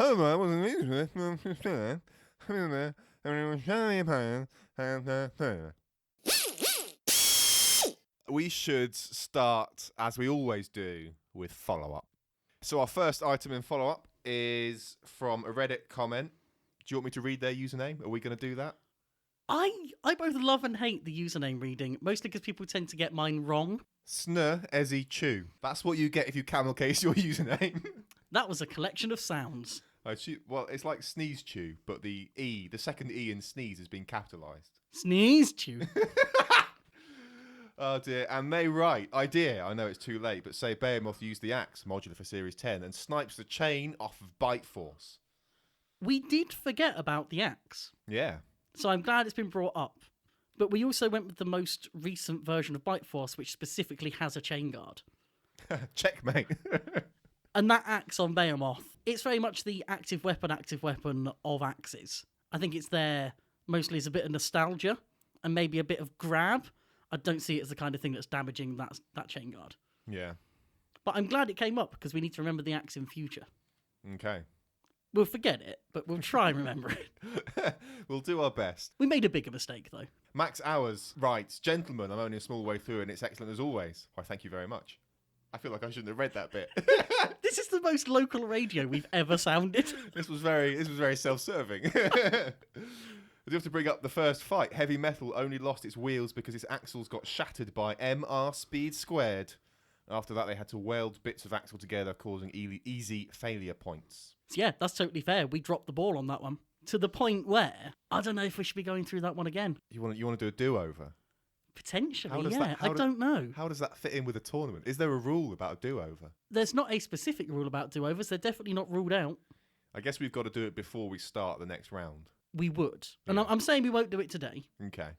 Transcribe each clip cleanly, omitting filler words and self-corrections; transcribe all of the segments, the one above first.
Homer was an Englishman. We should start, as we always do, with follow-up. So our first item in follow-up is from a Reddit comment. Do you want me to read their username? Are we going to do that? I both love and hate the username reading, mostly because people tend to get mine wrong. Snur Ezzy Chew. That's what you get if you camel case your username. That was a collection of sounds. Well, it's like sneeze chew, but the second E in sneeze has been capitalised. Sneeze chew. Oh dear, and they write, idea, I know it's too late, but say Behemoth used the axe, modular for Series 10, and snipes the chain off of Bite Force. We did forget about the axe. Yeah. So I'm glad it's been brought up. But we also went with the most recent version of Bite Force, which specifically has a chain guard. Checkmate. And that axe on Behemoth, it's very much the active weapon of axes. I think it's there mostly as a bit of nostalgia and maybe a bit of grab. I don't see it as the kind of thing that's damaging that chain guard. Yeah. But I'm glad it came up because we need to remember the axe in future. Okay. We'll forget it, but we'll try and remember it. We'll do our best. We made a bigger mistake, though. Max Hours writes, Gentlemen, I'm only a small way through and it's excellent as always. Why, thank you very much. I feel like I shouldn't have read that bit. This is the most local radio we've ever sounded. This was very self-serving. I do have to bring up the first fight. Heavy Metal only lost its wheels because its axles got shattered by MR speed squared. After that, they had to weld bits of axle together, causing easy failure points. So yeah, that's totally fair. We dropped the ball on that one. To the point where, I don't know if we should be going through that one again. You want to do a do-over? Potentially, yeah. I don't know. How does that fit in with a tournament? Is there a rule about a do-over? There's not a specific rule about do-overs. They're definitely not ruled out. I guess we've got to do it before we start the next round. We would. Yeah. And I'm saying we won't do it today. Okay.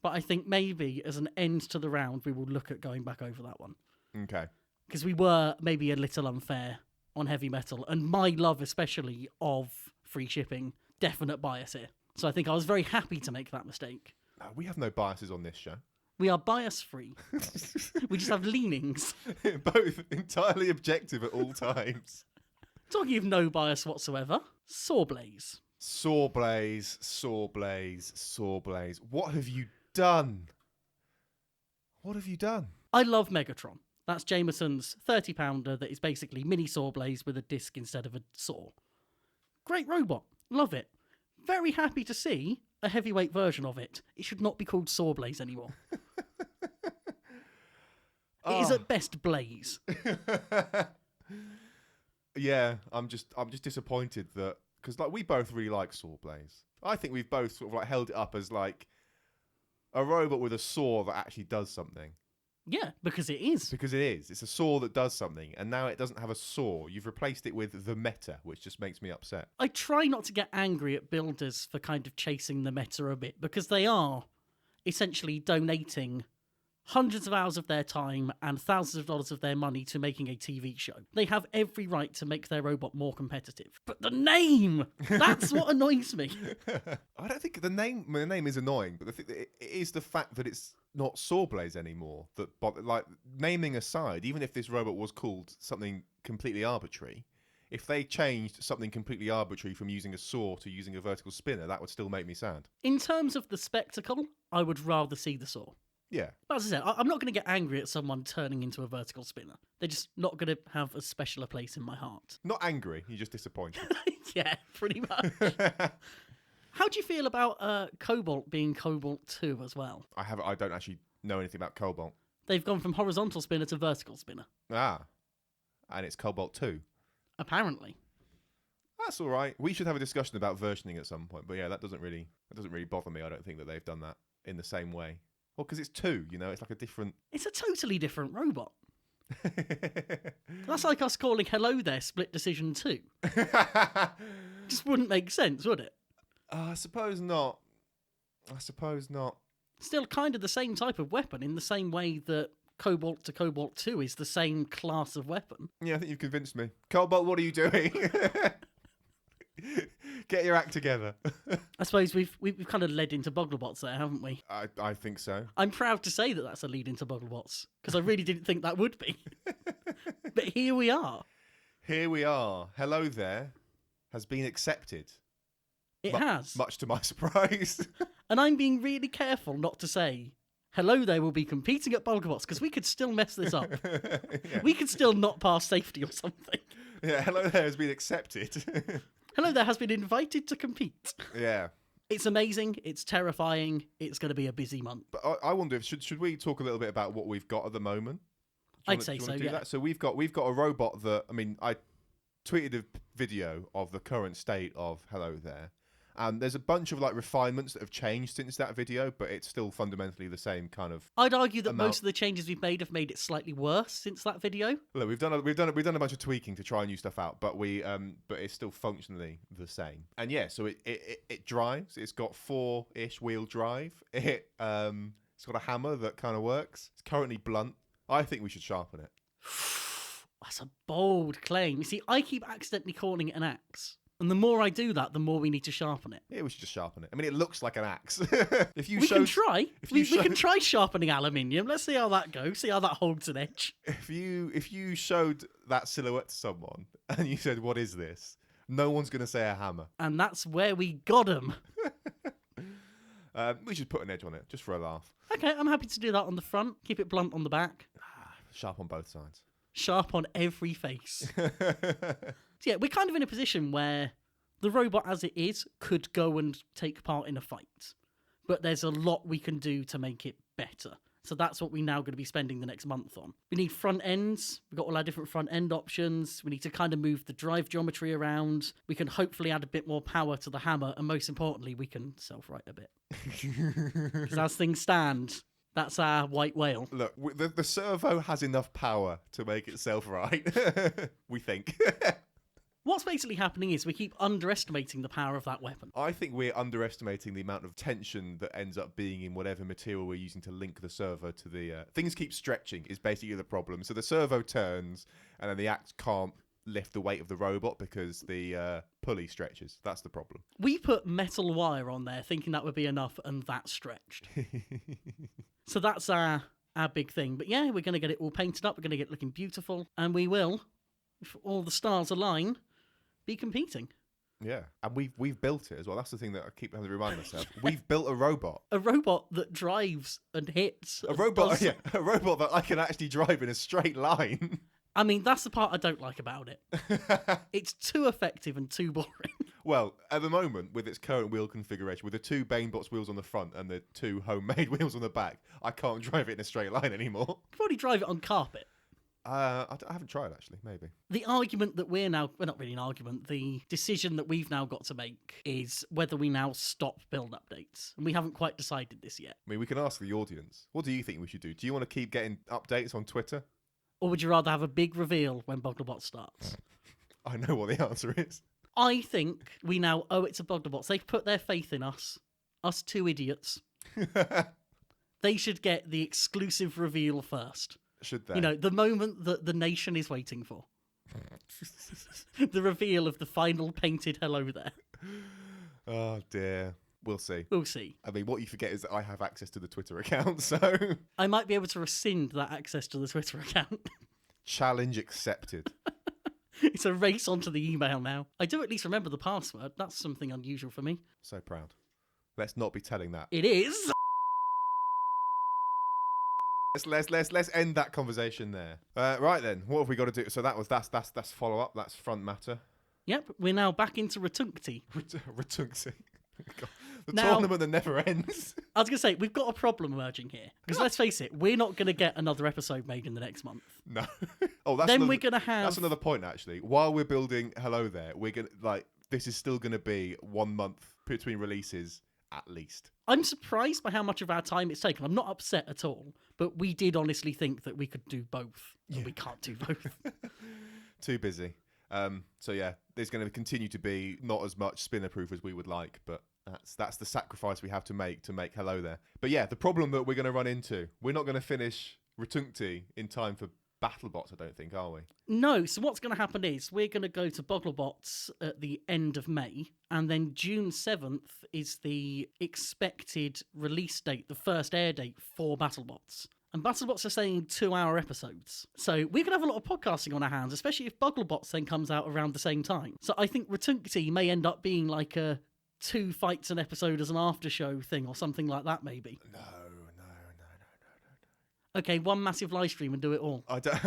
But I think maybe as an end to the round, we will look at going back over that one. Okay. Because we were maybe a little unfair on Heavy Metal. And my love especially of free shipping, definite bias here. So I think I was very happy to make that mistake. We have no biases on this show. We are bias-free. We just have leanings. Both entirely objective at all times. Talking of no bias whatsoever, Sawblaze. Sawblaze. What have you done? What have you done? I love Megatron. That's Jameson's 30-pounder that is basically mini Sawblaze with a disc instead of a saw. Great robot. Love it. Very happy to see a heavyweight version of it. It should not be called Sawblaze anymore. It is at best Blaze. Yeah, I'm just disappointed that, because like we both really like Sawblaze. I think we've both sort of like held it up as like a robot with a saw that actually does something. Yeah, because it is. Because it is. It's a saw that does something, and now it doesn't have a saw. You've replaced it with the meta, which just makes me upset. I try not to get angry at builders for kind of chasing the meta a bit, because they are essentially donating hundreds of hours of their time and thousands of dollars of their money to making a TV show. They have every right to make their robot more competitive. But the name! That's what annoys me. I don't think the name is annoying, but it is the fact that it's not Sawblaze anymore. But like, naming aside, even if this robot was called something completely arbitrary, if they changed something completely arbitrary from using a saw to using a vertical spinner, that would still make me sad. In terms of the spectacle, I would rather see the saw. Yeah. But as I said, I'm not going to get angry at someone turning into a vertical spinner. They're just not going to have as special a place in my heart. Not angry, you're just disappointed. Yeah, pretty much. How do you feel about Cobalt being Cobalt 2 as well? I don't actually know anything about Cobalt. They've gone from horizontal spinner to vertical spinner. Ah. And it's Cobalt 2. Apparently. That's all right. We should have a discussion about versioning at some point. But yeah, that doesn't really bother me. I don't think that they've done that in the same way. Well, because it's 2, you know, it's like a different... It's a totally different robot. That's like us calling Hello There Split Decision 2. Just wouldn't make sense, would it? I suppose not. Still kind of the same type of weapon in the same way that Cobalt to Cobalt 2 is the same class of weapon. Yeah, I think you've convinced me. Cobalt, what are you doing? Get your act together. I suppose we've kind of led into Bogglebots there, haven't we? I think so. I'm proud to say that that's a lead into Bogglebots, because I really didn't think that would be. But here we are. Here we are. Hello there. has been accepted. It has. Much to my surprise. And I'm being really careful not to say, Hello There will be competing at BulgaBots, because we could still mess this up. Yeah. We could still not pass safety or something. Yeah, Hello There has been accepted. Hello There has been invited to compete. Yeah. It's amazing. It's terrifying. It's going to be a busy month. But I wonder if should we talk a little bit about what we've got at the moment? I'd say so, yeah. That? So we've got a robot that, I mean, I tweeted a video of the current state of Hello There. And there's a bunch of like refinements that have changed since that video, but it's still fundamentally the same kind of. I'd argue that most of the changes we've made have made it slightly worse since that video. Look, we've done a bunch of tweaking to try new stuff out, but but it's still functionally the same. And yeah, so it drives. It's got 4-ish wheel drive. It's got a hammer that kind of works. It's currently blunt. I think we should sharpen it. That's a bold claim. You see, I keep accidentally calling it an axe. And the more I do that, the more we need to sharpen it. Yeah, we should just sharpen it. I mean, it looks like an axe. We can try. We can try sharpening aluminium. Let's see how that goes. See how that holds an edge. If you showed that silhouette to someone and you said, "What is this?" No one's going to say a hammer. And that's where we got them. We should put an edge on it, just for a laugh. Okay, I'm happy to do that on the front. Keep it blunt on the back. Sharp on both sides. Sharp on every face. So yeah, we're kind of in a position where the robot as it is could go and take part in a fight. But there's a lot we can do to make it better. So that's what we're now going to be spending the next month on. We need front ends. We've got all our different front end options. We need to kind of move the drive geometry around. We can hopefully add a bit more power to the hammer. And most importantly, we can self-right a bit. Because as things stand, that's our white whale. Look, the servo has enough power to make it self-right. We think. What's basically happening is we keep underestimating the power of that weapon. I think we're underestimating the amount of tension that ends up being in whatever material we're using to link the servo to the... Things keep stretching is basically the problem. So the servo turns, and then the axe can't lift the weight of the robot because the pulley stretches. That's the problem. We put metal wire on there thinking that would be enough, and that stretched. So that's our big thing. But yeah, we're going to get it all painted up. We're going to get it looking beautiful. And we will, if all the stars align, be competing. Yeah, and we've built it as well. That's the thing that I keep having to remind myself. We've built a robot. A robot that drives and hits. A robot that I can actually drive in a straight line. I mean, that's the part I don't like about it. It's too effective and too boring. Well, at the moment, with its current wheel configuration, with the 2 BaneBots wheels on the front and the 2 homemade wheels on the back, I can't drive it in a straight line anymore. You could probably drive it on carpet. I haven't tried, actually, maybe. The argument that we're not really an argument, the decision that we've now got to make is whether we now stop build updates. And we haven't quite decided this yet. I mean, we can ask the audience. What do you think we should do? Do you want to keep getting updates on Twitter? Or would you rather have a big reveal when BugleBot starts? I know what the answer is. I think we now owe it to BugleBots. They've put their faith in us 2 idiots. They should get the exclusive reveal first. Should they? You know, the moment that the nation is waiting for. The reveal of the final painted Hello There. Oh, dear. We'll see. We'll see. I mean, what you forget is that I have access to the Twitter account, so... I might be able to rescind that access to the Twitter account. Challenge accepted. It's a race onto the email now. I do at least remember the password. That's something unusual for me. So proud. Let's not be telling that. It is. Let's end that conversation there. Right then, what have we got to do? So that's follow up. That's front matter. Yep, we're now back into Retuncti. Retuncti. The now, tournament that never ends. I was going to say, we've got a problem emerging here. Because let's face it, we're not going to get another episode made in the next month. No. Oh, that's then we're going to have... That's another point, actually. While we're building Hello There, we're going to, this is still going to be 1 month between releases, at least. I'm surprised by how much of our time it's taken. I'm not upset at all. But we did honestly think that we could do both. Yeah. And we can't do both. Too busy. So yeah, there's going to continue to be not as much Spinnerproof as we would like, but that's the sacrifice we have to make Hello There. But yeah, the problem that we're going to run into, we're not going to finish Retuncti in time for BattleBots, I don't think, are we? No, so what's going to happen is we're going to go to BoggleBots at the end of May, and then June 7th is the expected release date, the first air date for BattleBots. And BattleBots are saying 2-hour episodes. So we could have a lot of podcasting on our hands, especially if BuggleBots then comes out around the same time. So I think Retunkity may end up being like a 2 fights an episode as an after show thing or something like that, maybe. No. Okay, 1 massive live stream and do it all. I don't.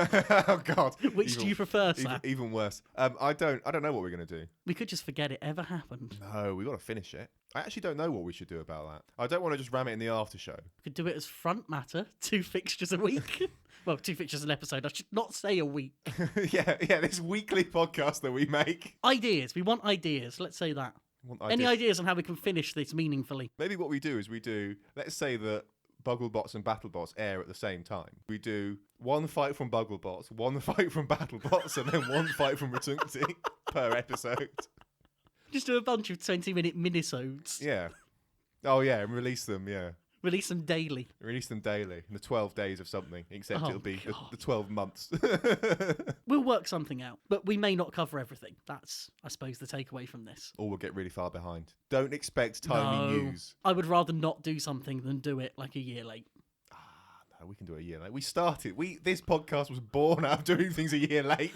Oh God. Which do you prefer, Sam? Even worse. I don't know what we're gonna do. We could just forget it ever happened. No, we got to finish it. I actually don't know what we should do about that. I don't want to just ram it in the after show. We could do it as front matter, 2 fixtures a week. Well, 2 fixtures an episode. I should not say a week. yeah. This weekly podcast that we make. Ideas. We want ideas. Let's say that. Any ideas on how we can finish this meaningfully? Maybe what we do is let's say that BuggleBots and BattleBots air at the same time. We do 1 fight from BuggleBots, 1 fight from BattleBots, and then 1 fight from Retunkity per episode. Just do a bunch of 20-minute minisodes. Yeah. Oh yeah, and release them. Yeah. Release them daily. Release them daily in the 12 days of something, except it'll be the 12 months. We'll work something out, but we may not cover everything. That's, I suppose, the takeaway from this. Or we'll get really far behind. Don't expect timely news. I would rather not do something than do it like a year late. No, we can do it a year late. This podcast was born out of doing things a year late.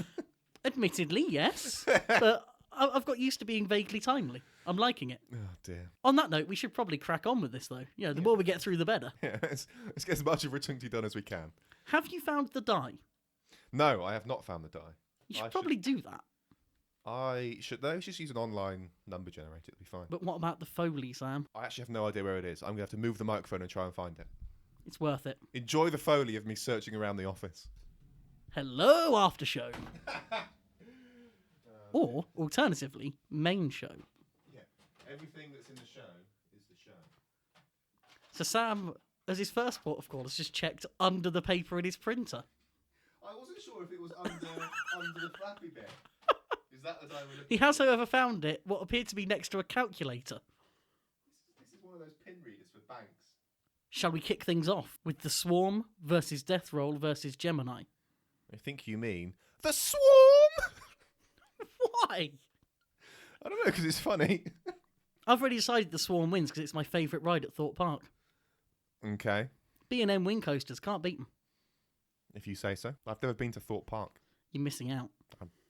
Admittedly, yes. But I've got used to being vaguely timely. I'm liking it. Oh, dear. On that note, we should probably crack on with this, though. The more we get through, the better. Yeah, let's get as much of Retunkity done as we can. Have you found the die? No, I have not found the die. You should probably do that. I should. No, just use an online number generator. It'll be fine. But what about the Foley, Sam? I actually have no idea where it is. I'm going to have to move the microphone and try and find it. It's worth it. Enjoy the Foley of me searching around the office. Hello, after show. Or, alternatively, main show. Yeah, everything that's in the show is the show. So Sam, as his first port of call, has just checked under the paper in his printer. I wasn't sure if it was under the flappy bit. Is that the die we're looking He has, however, found it, what appeared to be next to a calculator. This is one of those pin readers for banks. Shall we kick things off with the Swarm versus Death Roll versus Gemini? I think you mean the Swarm! Why? I don't know, because it's funny. I've already decided the Swarm wins because it's my favourite ride at Thorpe Park. Okay. B&M wing coasters, can't beat them. If you say so. I've never been to Thorpe Park. You're missing out.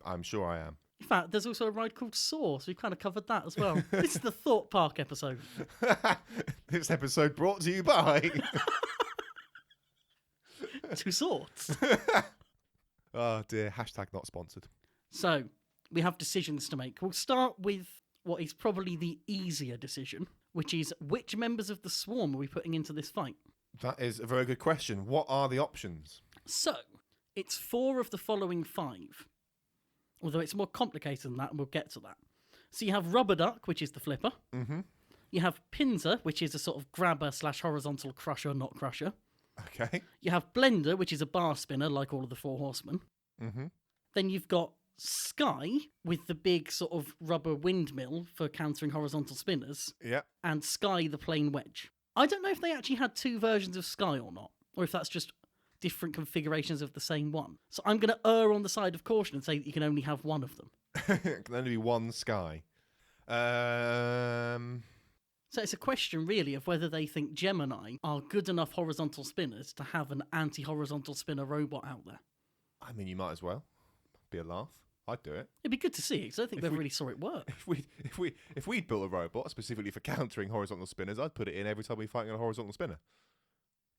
I'm sure I am. In fact, there's also a ride called Soar, so we've kind of covered that as well. This is the Thorpe Park episode. This episode brought to you by... Two sorts. Oh dear, hashtag not sponsored. So, we have decisions to make. We'll start with what is probably the easier decision, which is which members of the Swarm are we putting into this fight? That is a very good question. What are the options? So, it's 4 of the following 5. Although it's more complicated than that, and we'll get to that. So you have Rubber Duck, which is the flipper. Mm-hmm. You have Pinzer, which is a sort of grabber/horizontal crusher, not crusher. Okay. You have Blender, which is a bar spinner, like all of the 4 horsemen. Mm-hmm. Then you've got Sky, with the big sort of rubber windmill for countering horizontal spinners. Yeah. And Sky, the plain wedge. I don't know if they actually had 2 versions of Sky or not, or if that's just different configurations of the same one. So I'm going to err on the side of caution and say that you can only have one of them. It can only be one Sky. So it's a question, really, of whether they think Gemini are good enough horizontal spinners to have an anti-horizontal spinner robot out there. I mean, you might as well. Be a laugh. I'd do it. It'd be good to see, because I don't think we really saw it work. If we'd built a robot specifically for countering horizontal spinners, I'd put it in every time we're fighting a horizontal spinner.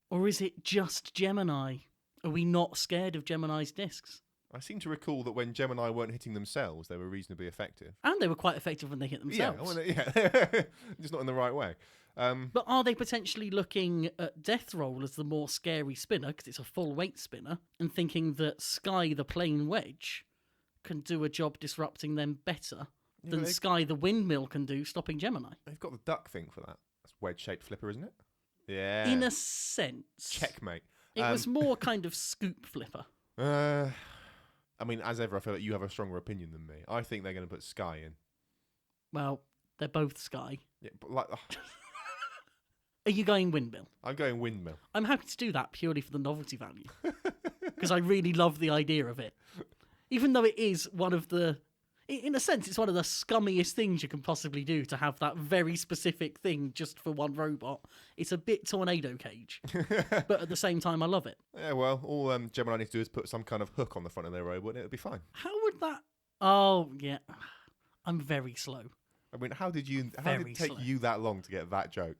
Or is it just Gemini? Are we not scared of Gemini's discs? I seem to recall that when Gemini weren't hitting themselves, they were reasonably effective. And they were quite effective when they hit themselves. Yeah, just not in the right way. But are they potentially looking at Death Roll as the more scary spinner, because it's a full weight spinner, and thinking that Sky the plain wedge can do a job disrupting them better than Sky the windmill can do stopping Gemini? They've got the duck thing for that. That's wedge-shaped flipper, isn't it? Yeah. In a sense. Checkmate. It was more kind of scoop flipper. I mean, as ever, I feel like you have a stronger opinion than me. I think they're going to put Sky in. Well, they're both Sky. Yeah, but like... Are you going windmill? I'm going windmill. I'm happy to do that purely for the novelty value. Because I really love the idea of it. Even though it is one of the... In a sense, it's one of the scummiest things you can possibly do to have that very specific thing just for one robot. It's a bit tornado cage, but at the same time, I love it. Yeah, well, all Gemini needs to do is put some kind of hook on the front of their robot and it'll be fine. How would that... Oh, yeah. I'm very slow. I mean, how did it take slow. you that long to get that joke?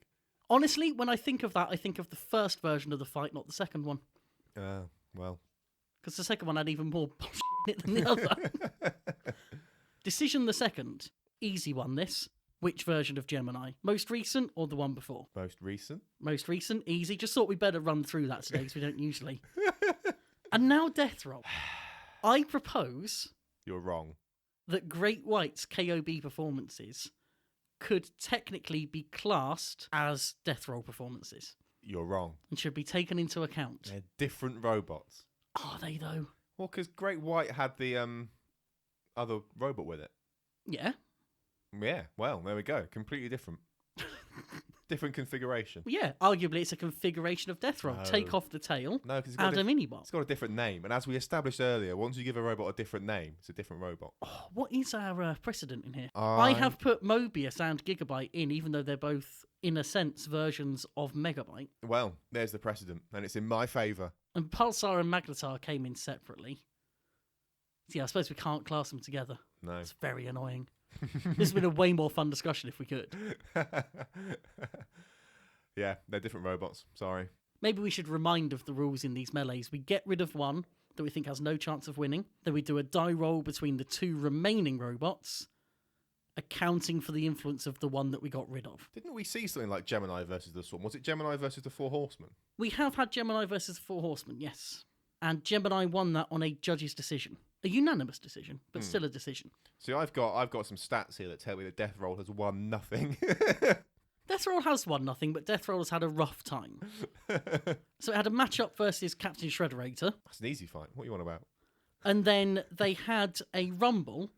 Honestly, when I think of that, I think of the first version of the fight, not the second one. Well. Because the second one had even more bullshit in it than the other. Decision the second. Easy one, this. Which version of Gemini? Most recent or the one before? Most recent. Most recent, easy. Just thought we'd better run through that today because we don't usually. And now Death Roll. I propose... You're wrong. That Great White's KOB performances could technically be classed as Death Roll performances. You're wrong. And should be taken into account. They're different robots. Are they, though? Well, because Great White had the other robot with it. Yeah. Yeah, well, there we go. Completely different. Different configuration. Yeah, arguably it's a configuration of Death Roll. No. Take off the tail, No, because add a mini-bot. It's got a different name. And as we established earlier, once you give a robot a different name, it's a different robot. Oh, what is our precedent in here? I have put Mobius and Gigabyte in, even though they're both, in a sense, versions of Megabyte. Well, there's the precedent, and it's in my favour. And Pulsar and Magnetar came in separately. So yeah, I suppose we can't class them together. No. It's very annoying. This has been a way more fun discussion if we could. Yeah, they're different robots. Sorry. Maybe we should remind of the rules in these melees. We get rid of one that we think has no chance of winning. Then we do a die roll between the two remaining robots, accounting for the influence of the one that we got rid of. Didn't we see something like Gemini versus the Swarm? Was it Gemini versus the Four Horsemen? We have had Gemini versus the Four Horsemen, yes. And Gemini won that on a judge's decision. A unanimous decision, but still a decision. See, I've got some stats here that tell me that Death Roll has won nothing. Death Roll has won nothing, but Death Roll has had a rough time. So it had a matchup versus Captain Shredderator. That's an easy fight. What are you on about? And then they had a rumble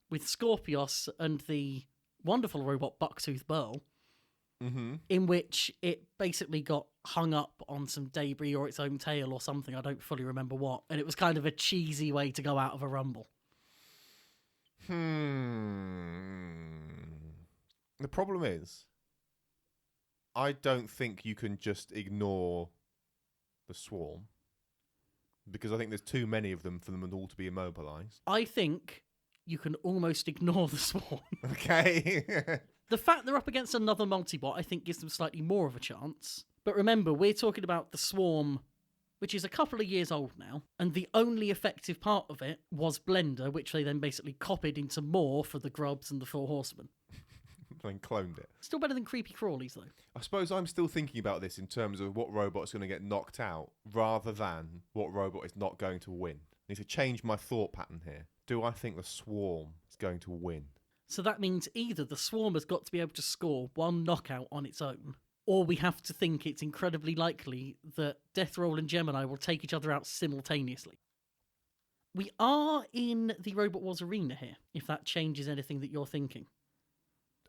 with Scorpios and the wonderful robot Bucktooth Burl, in which it basically got hung up on some debris or its own tail or something. I don't fully remember what. And it was kind of a cheesy way to go out of a rumble. The problem is, I don't think you can just ignore the Swarm, because I think there's too many of them for them all to be immobilised. I think you can almost ignore the Swarm. Okay. The fact they're up against another multibot, I think, gives them slightly more of a chance. But remember, we're talking about the Swarm, which is a couple of years old now, and the only effective part of it was Blender, which they then basically copied into more for the Grubs and the Four Horsemen. Then cloned it. Still better than Creepy Crawlies, though. I suppose I'm still thinking about this in terms of what robot's going to get knocked out, rather than what robot is not going to win. I need to change my thought pattern here. Do I think the Swarm is going to win? So that means either the Swarm has got to be able to score one knockout on its own, or we have to think it's incredibly likely that Death Roll and Gemini will take each other out simultaneously. We are in the Robot Wars arena here, if that changes anything that you're thinking.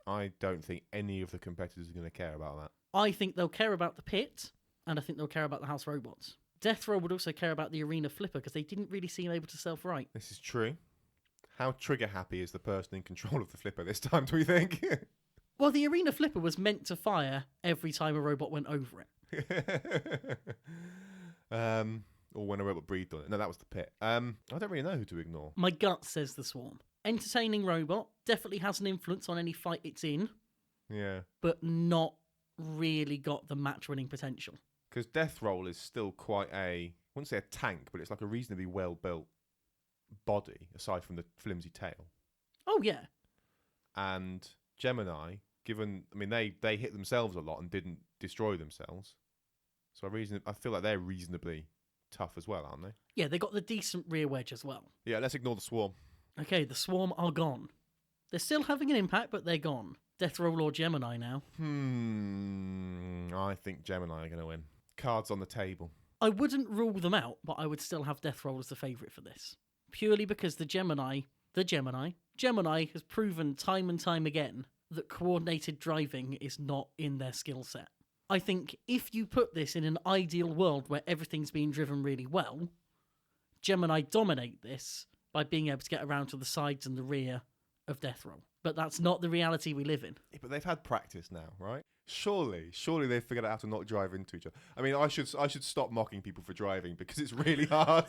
I don't think any of the competitors are going to care about that. I think they'll care about the pit, and I think they'll care about the House Robots. Death Roll would also care about the arena flipper, because they didn't really seem able to self-right. This is true. How trigger happy is the person in control of the flipper this time, do we think? Well, the arena flipper was meant to fire every time a robot went over it. Or when a robot breathed on it. No, that was the pit. I don't really know who to ignore. My gut says the Swarm. Entertaining robot, definitely has an influence on any fight it's in. Yeah. But not really got the match-winning potential. Because Death Roll is still quite I wouldn't say a tank, but it's like a reasonably well-built body, aside from the flimsy tail. Oh, yeah. And Gemini, they hit themselves a lot and didn't destroy themselves. So I feel like they're reasonably tough as well, aren't they? Yeah, they got the decent rear wedge as well. Yeah, let's ignore the Swarm. Okay, the Swarm are gone. They're still having an impact, but they're gone. Death Roll or Gemini now? I think Gemini are going to win. Cards on the table. I wouldn't rule them out, but I would still have Death Roll as the favourite for this. Purely because Gemini has proven time and time again that coordinated driving is not in their skill set. I think if you put this in an ideal world where everything's being driven really well, Gemini dominate this by being able to get around to the sides and the rear of death roll. But that's not the reality we live in. Yeah, but they've had practice now, right? Surely they've figured out how to not drive into each other. I mean, I should stop mocking people for driving because it's really hard.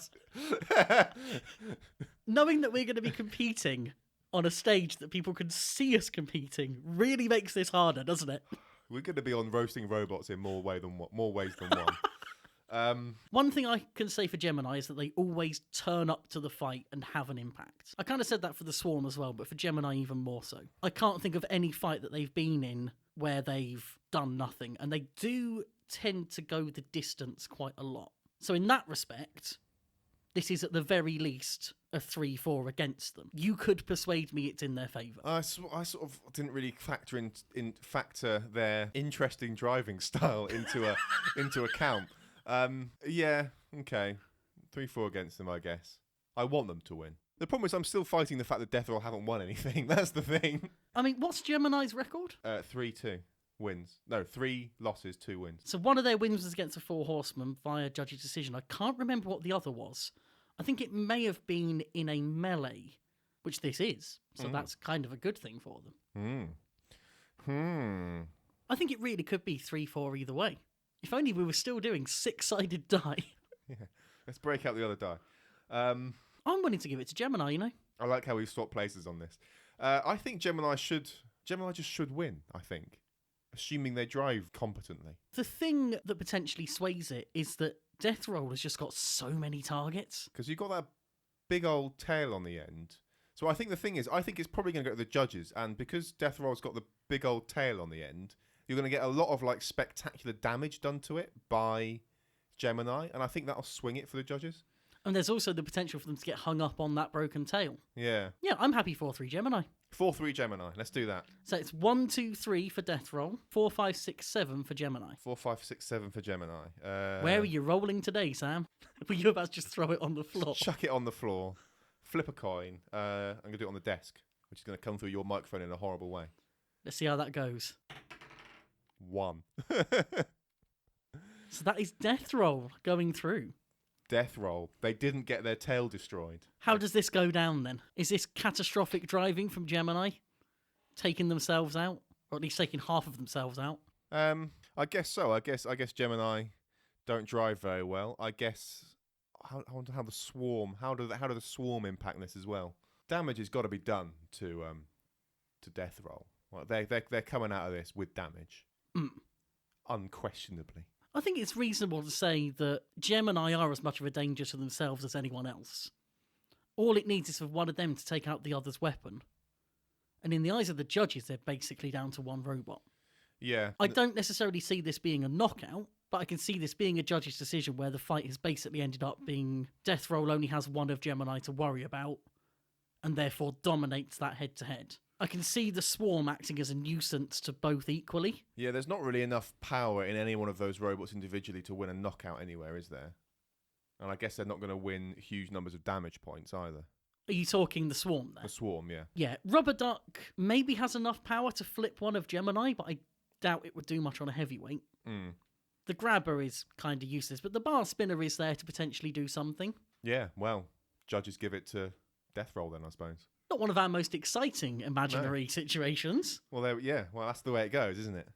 Knowing that we're going to be competing on a stage that people can see us competing really makes this harder, doesn't it? We're going to be on roasting robots in more ways than one. One thing I can say for Gemini is that they always turn up to the fight and have an impact. I kind of said that for the Swarm as well, but for Gemini even more so. I can't think of any fight that they've been in where they've done nothing, and they do tend to go the distance quite a lot. So in that respect, this is at the very least a 3-4 against them. You could persuade me it's in their favour. I sort of didn't really factor their interesting driving style into account. Yeah, okay. 3-4 against them, I guess. I want them to win. The problem is I'm still fighting the fact that Death Roll haven't won anything. That's the thing. I mean, what's Gemini's record? 3-2 wins. No, 3 losses, 2 wins. So one of their wins was against the Four Horsemen via judge's decision. I can't remember what the other was. I think it may have been in a melee, which this is. So that's kind of a good thing for them. I think it really could be 3-4 either way. If only we were still doing 6-sided die. Yeah, let's break out the other die. I'm willing to give it to Gemini, you know? I like how we've swapped places on this. I think Gemini just should win, I think. Assuming they drive competently. The thing that potentially sways it is that Death Roll has just got so many targets. Because you've got that big old tail on the end. So I think the thing is, I think it's probably going to go to the judges. And because Death Roll's got the big old tail on the end, you're going to get a lot of like spectacular damage done to it by Gemini. And I think that'll swing it for the judges. And there's also the potential for them to get hung up on that broken tail. Yeah. Yeah, I'm happy 4-3 Gemini. 4-3 Gemini. Let's do that. So it's 1, 2, 3 for Death Roll, 4, 5, 6, 7 for Gemini. 4, 5, 6, 7 for Gemini. Where are you rolling today, Sam? Were you about to just throw it on the floor? Chuck it on the floor. Flip a coin. I'm going to do it on the desk, which is going to come through your microphone in a horrible way. Let's see how that goes. 1. So that is Death Roll going through. Death Roll. They didn't get their tail destroyed. How does this go down then? Is this catastrophic driving from Gemini? Taking themselves out? Or at least taking half of themselves out? I guess so. I guess Gemini don't drive very well. I guess how the swarm how do the swarm impact this as well? Damage has got to be done to Death Roll. Well, they're coming out of this with damage. Unquestionably. I think it's reasonable to say that Gemini are as much of a danger to themselves as anyone else. All it needs is for one of them to take out the other's weapon. And in the eyes of the judges, they're basically down to one robot. Yeah. I don't necessarily see this being a knockout, but I can see this being a judge's decision where the fight has basically ended up being Death Roll only has one of Gemini to worry about, and therefore dominates that head-to-head. I can see the swarm acting as a nuisance to both equally. Yeah, there's not really enough power in any one of those robots individually to win a knockout anywhere, is there? And I guess they're not going to win huge numbers of damage points either. Are you talking the swarm there? The swarm, yeah. Yeah, Rubber Duck maybe has enough power to flip one of Gemini, but I doubt it would do much on a heavyweight. The Grabber is kind of useless, but the Bar Spinner is there to potentially do something. Yeah, well, judges give it to Death Roll then, I suppose. Not one of our most exciting imaginary situations. Well, that's the way it goes, isn't it?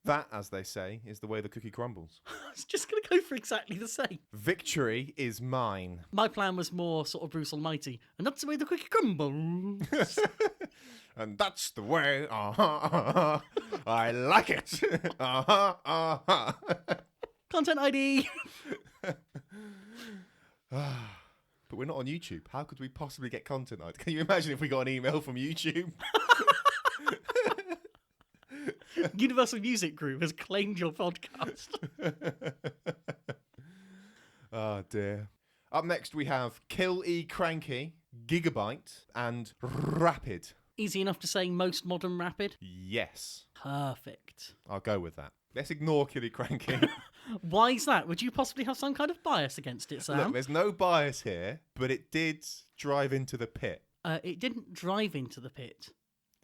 That, as they say, is the way the cookie crumbles. I was just going to go for exactly the same. Victory is mine. My plan was more sort of Bruce Almighty, and that's the way the cookie crumbles. And that's the way, I like it. Content ID. But we're not on YouTube. How could we possibly get content ID? Can you imagine if we got an email from YouTube? Universal Music Group has claimed your podcast. Oh dear. Up next we have Kill E Cranky, Gigabyte, and Rapid. Easy enough to say most modern Rapid? Yes. Perfect. I'll go with that. Let's ignore Kill E Cranky. Why is that? Would you possibly have some kind of bias against it, Sam? Look, there's no bias here, but it did drive into the pit. It didn't drive into the pit.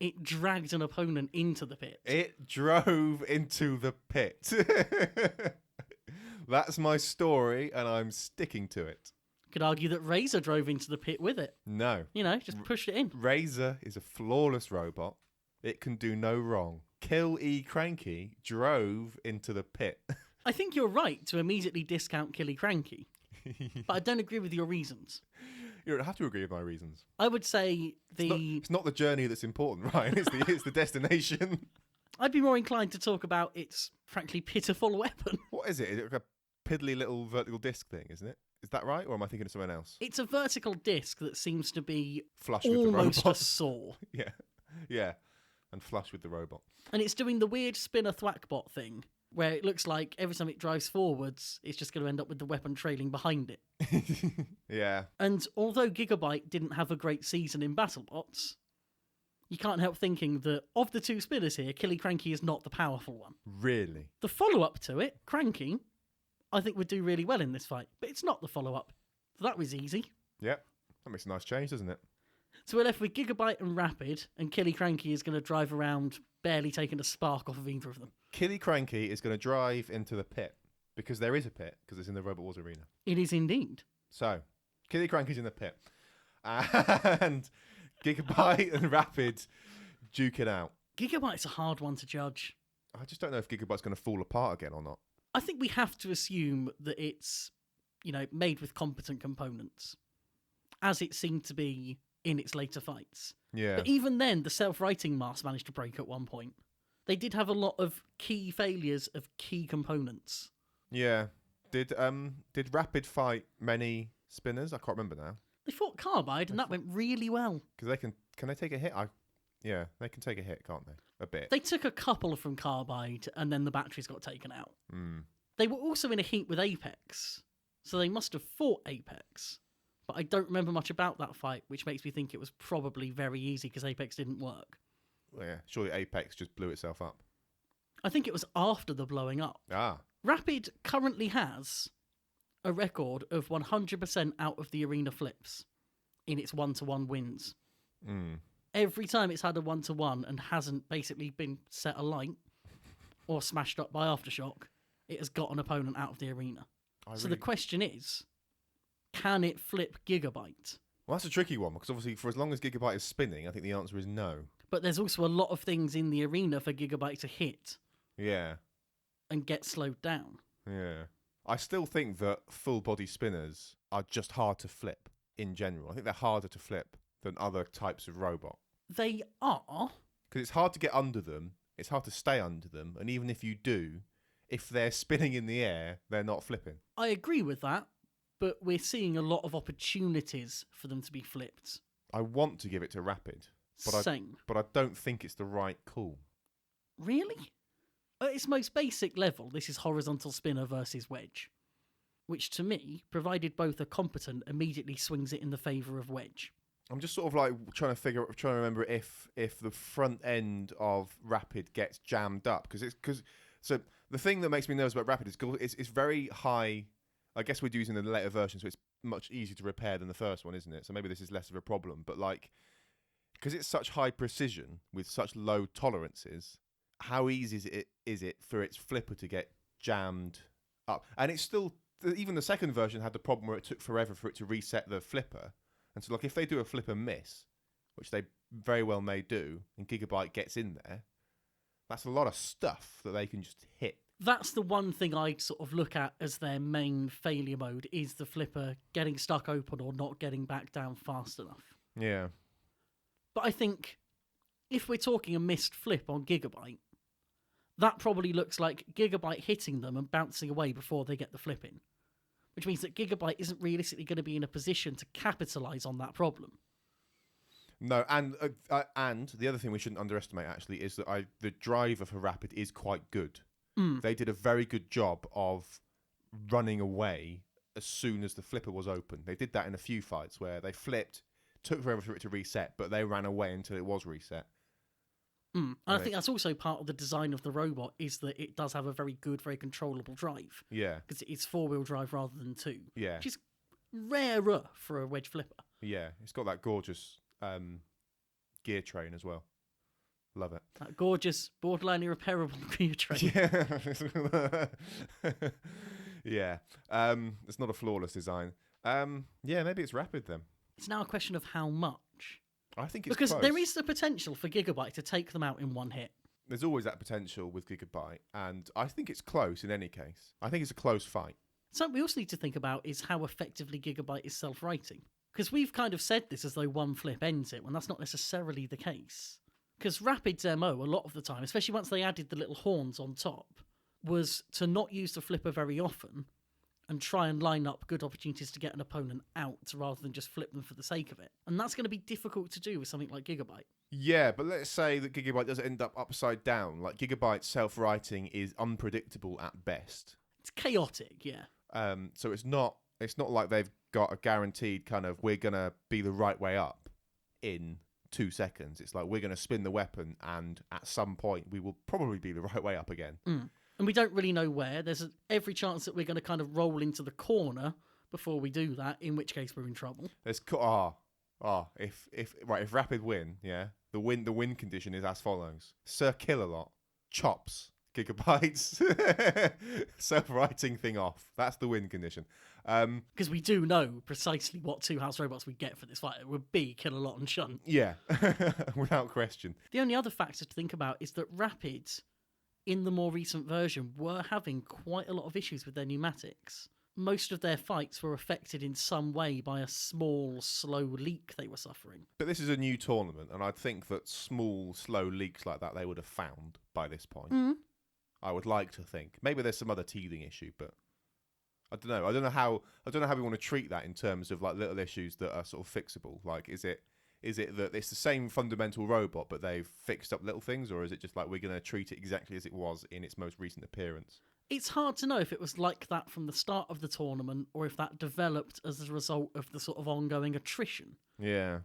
It dragged an opponent into the pit. It drove into the pit. That's my story, and I'm sticking to it. Could argue that Razor drove into the pit with it. No. Just pushed it in. Razor is a flawless robot. It can do no wrong. Kill E Cranky drove into the pit. I think you're right to immediately discount Killy Cranky, but I don't agree with your reasons. You don't have to agree with my reasons. I would say It's not the journey that's important, Ryan. It's the destination. I'd be more inclined to talk about its frankly pitiful weapon. What is it? Is it like a piddly little vertical disc thing, isn't it? Is that right? Or am I thinking of something else? It's a vertical disc that seems to be Flush with the almost a robot. saw. Yeah. And flush with the robot. And it's doing the weird spinner thwackbot thing, where it looks like every time it drives forwards, it's just going to end up with the weapon trailing behind it. Yeah. And although Gigabyte didn't have a great season in BattleBots, you can't help thinking that of the two spinners here, Killy Cranky is not the powerful one. Really? The follow-up to it, Cranky, I think would do really well in this fight, but it's not the follow-up. So that was easy. Yep. That makes a nice change, doesn't it? So we're left with Gigabyte and Rapid, and Killy Cranky is going to drive around barely taking a spark off of either of them. Killy Cranky is going to drive into the pit, because there is a pit, because it's in the Robot Wars arena. It is indeed. So, Killy Cranky's in the pit. And Gigabyte and Rapid duke it out. Gigabyte's a hard one to judge. I just don't know if Gigabyte's going to fall apart again or not. I think we have to assume that it's, made with competent components, as it seemed to be in its later fights. Yeah. But even then, the self-writing mask managed to break at one point. They did have a lot of key failures of key components. Yeah. Did Rapid fight many spinners? I can't remember now. They fought Carbide, and that went really well. Because can they take a hit? Yeah, they can take a hit, can't they? A bit. They took a couple from Carbide, and then the batteries got taken out. Mm. They were also in a heat with Apex, so they must have fought Apex. But I don't remember much about that fight, which makes me think it was probably very easy because Apex didn't work. Well, yeah, surely Apex just blew itself up. I think it was after the blowing up. Ah. Rapid currently has a record of 100% out of the arena flips in its 1-to-1 wins. Mm. Every time it's had a 1-to-1 and hasn't basically been set alight or smashed up by Aftershock, it has got an opponent out of the arena. The question is, can it flip Gigabyte? Well, that's a tricky one, because obviously for as long as Gigabyte is spinning, I think the answer is no. But there's also a lot of things in the arena for Gigabyte to hit. Yeah. And get slowed down. Yeah. I still think that full-body spinners are just hard to flip in general. I think they're harder to flip than other types of robot. They are. Because it's hard to get under them, it's hard to stay under them, and even if you do, if they're spinning in the air, they're not flipping. I agree with that, but we're seeing a lot of opportunities for them to be flipped. I want to give it to Rapid, Same. but I don't think it's the right call. Really? At its most basic level, this is horizontal spinner versus wedge, which to me, provided both are competent, immediately swings it in the favour of wedge. I'm just sort of like trying to remember if the front end of Rapid gets jammed up, so the thing that makes me nervous about Rapid is it's very high. I guess we're using the later version, so it's much easier to repair than the first one, isn't it? So maybe this is less of a problem, but because it's such high precision with such low tolerances, how easy is it for its flipper to get jammed up? And it's still, even the second version had the problem where it took forever for it to reset the flipper. And so, if they do a flipper miss, which they very well may do, and Gigabyte gets in there, that's a lot of stuff that they can just hit. That's the one thing I sort of look at as their main failure mode, is the flipper getting stuck open or not getting back down fast enough. Yeah. But I think if we're talking a missed flip on Gigabyte, that probably looks like Gigabyte hitting them and bouncing away before they get the flip in. Which means that Gigabyte isn't realistically going to be in a position to capitalise on that problem. No, and the other thing we shouldn't underestimate, actually, is that the driver for Rapid is quite good. Mm. They did a very good job of running away as soon as the flipper was open. They did that in a few fights where they flipped, took forever for it to reset, but they ran away until it was reset. And I think that's also part of the design of the robot, is that it does have a very good, very controllable drive. Yeah. Because it's 4-wheel drive rather than 2. Yeah. Which is rarer for a wedge flipper. Yeah. It's got that gorgeous gear train as well. Love it. That gorgeous, borderline irreparable gear train. Yeah. Yeah. It's not a flawless design. Yeah, maybe it's Rapid then. It's now a question of how much. I think it's Because close. there is the potential for Gigabyte to take them out in one hit. There's always that potential with Gigabyte, and I think it's close in any case. I think it's a close fight. Something we also need to think about is how effectively Gigabyte is self-writing. Because we've kind of said this as though one flip ends it, when that's not necessarily the case. Because Rapid's MO, a lot of the time, especially once they added the little horns on top, was to not use the flipper very often and try and line up good opportunities to get an opponent out rather than just flip them for the sake of it. And that's going to be difficult to do with something like Gigabyte. Yeah, but let's say that Gigabyte does end up upside down. Like, Gigabyte's self-writing is unpredictable at best. It's chaotic, yeah. So it's not like they've got a guaranteed kind of, we're going to be the right way up in 2 seconds. It's like, we're going to spin the weapon, and at some point we will probably be the right way up again. And we don't really know where. There's every chance that we're going to kind of roll into the corner before we do that, in which case we're in trouble. There's if Rapid win, yeah, the win condition is as follows: Sir Kill-A-Lot chops Gigabyte's self-writing thing off. That's the win condition. Because we do know precisely what two house robots we get for this fight. It would be Kill-A-Lot and Shunt. Yeah, without question. The only other factor to think about is that Rapid, in the more recent version, were having quite a lot of issues with their pneumatics. Most of their fights were affected in some way by a small, slow leak they were suffering. But this is a new tournament, and I'd think that small, slow leaks like that they would have found by this point. I would like to think. Maybe there's some other teething issue, but I don't know. I don't know how we want to treat that in terms of like little issues that are sort of fixable. Like, is it that it's the same fundamental robot, but they've fixed up little things, or is it just like we're going to treat it exactly as it was in its most recent appearance? It's hard to know if it was like that from the start of the tournament, or if that developed as a result of the sort of ongoing attrition. Yeah.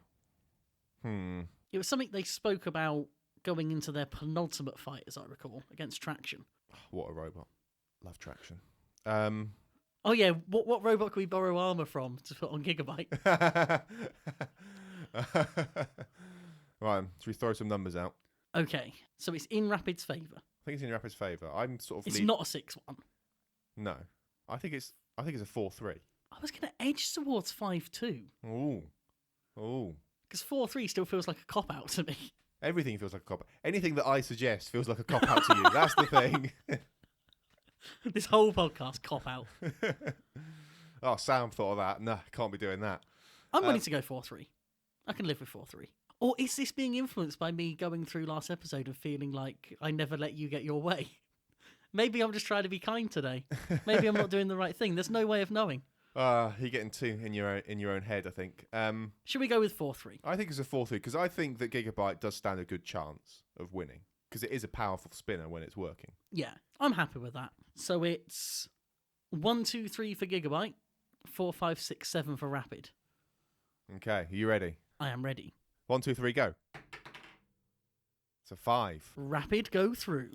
It was something they spoke about going into their penultimate fight, as I recall, against Traction. What a robot. Love Traction. Oh yeah, what robot can we borrow armor from to put on Gigabyte? Right, should we throw some numbers out? Okay, so it's in Rapid's favour. I think it's in Rapid's favour. I'm sort of. It's not a 6-1. No, I think it's a 4-3. I was going to edge towards 5-2. Ooh. Because 4-3 still feels like a cop out to me. Everything feels like a cop out. Anything that I suggest feels like a cop out to you. That's the thing. This whole podcast cop out. Oh, Sam thought of that. No, can't be doing that. I'm willing to go 4-3. I can live with 4-3. Or is this being influenced by me going through last episode and feeling like I never let you get your way? Maybe I'm just trying to be kind today. Maybe I'm not doing the right thing. There's no way of knowing. You're getting too in your own head, I think. Should we go with 4-3? I think it's a 4-3 because I think that Gigabyte does stand a good chance of winning because it is a powerful spinner when it's working. Yeah, I'm happy with that. So it's 1-2-3 for Gigabyte, 4-5-6-7 for Rapid. Okay, are you ready? I am ready. 1, 2, 3, go. It's a 5. Rapid go through.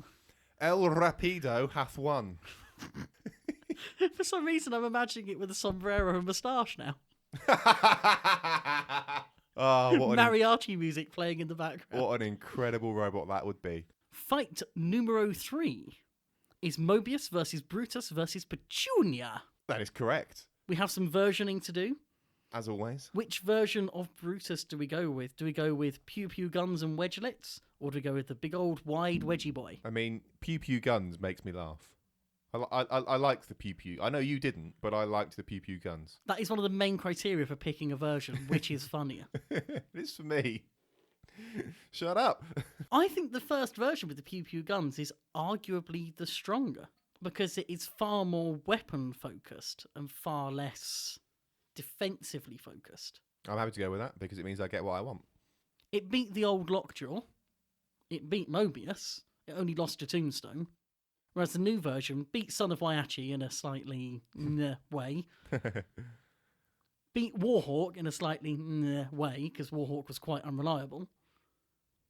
El Rapido hath won. For some reason, I'm imagining it with a sombrero and moustache now. Oh, Mariachi music playing in the background. What an incredible robot that would be. Fight numero 3 is Mobius versus Brutus versus Petunia. That is correct. We have some versioning to do. As always. Which version of Brutus do we go with? Do we go with pew pew guns and wedgelets? Or do we go with the big old wide wedgie boy? I mean, pew pew guns makes me laugh. I like the pew pew. I know you didn't, but I liked the pew pew guns. That is one of the main criteria for picking a version. Which is funnier? It is for me. Shut up. I think the first version with the pew pew guns is arguably the stronger. Because it is far more weapon focused and far less defensively focused. I'm happy to go with that because it means I get what I want. It beat the old Lockjaw. It beat Mobius. It only lost to Tombstone. Whereas the new version beat Son of Waiachi in a slightly way. Beat Warhawk in a slightly way, because Warhawk was quite unreliable.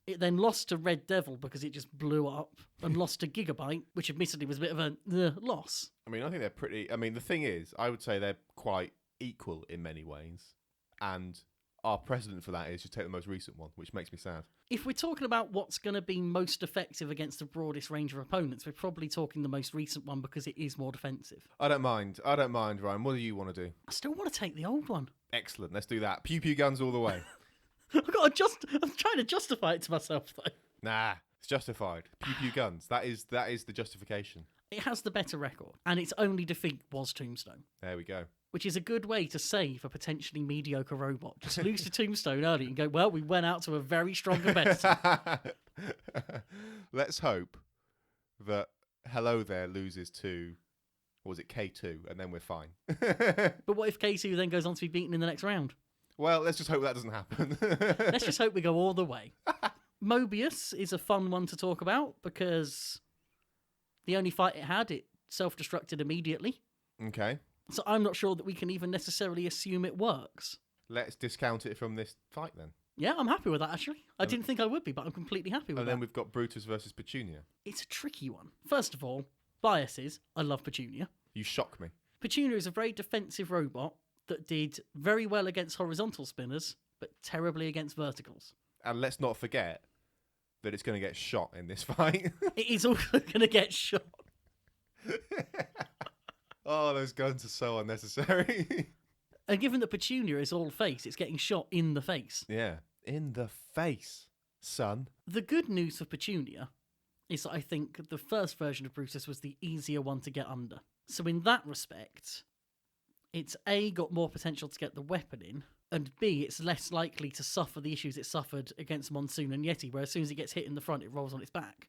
It then lost to Red Devil because it just blew up, and lost to Gigabyte, which admittedly was a bit of a loss. I mean, I think they're pretty... I mean, the thing is, I would say they're quite equal in many ways. And our precedent for that is just take the most recent one, which makes me sad. If we're talking about what's going to be most effective against the broadest range of opponents, we're probably talking the most recent one because it is more defensive. I don't mind, Ryan. What do you want to do? I still want to take the old one. Excellent. Let's do that. Pew pew guns all the way. I'm trying to justify it to myself, though. Nah, it's justified. Pew pew guns. That is the justification. It has the better record, and its only defeat was Tombstone. There we go. Which is a good way to save a potentially mediocre robot. Just lose to Tombstone early and go, well, we went out to a very strong competitor. Let's hope that Hello There loses to, what was it, K2, and then we're fine. But what if K2 then goes on to be beaten in the next round? Well, let's just hope that doesn't happen. Let's just hope we go all the way. Mobius is a fun one to talk about because the only fight it had, it self-destructed immediately. Okay. So I'm not sure that we can even necessarily assume it works. Let's discount it from this fight then. Yeah, I'm happy with that, actually. I didn't think I would be, but I'm completely happy with that. And then we've got Brutus versus Petunia. It's a tricky one. First of all, biases. I love Petunia. You shock me. Petunia is a very defensive robot that did very well against horizontal spinners, but terribly against verticals. And let's not forget that it's going to get shot in this fight. It is also going to get shot. Oh, those guns are so unnecessary. And given that Petunia is all face, it's getting shot in the face. Yeah, in the face, son. The good news for Petunia is that I think the first version of Brutus was the easier one to get under. So in that respect, it's A, got more potential to get the weapon in, and B, it's less likely to suffer the issues it suffered against Monsoon and Yeti, where as soon as it gets hit in the front, it rolls on its back.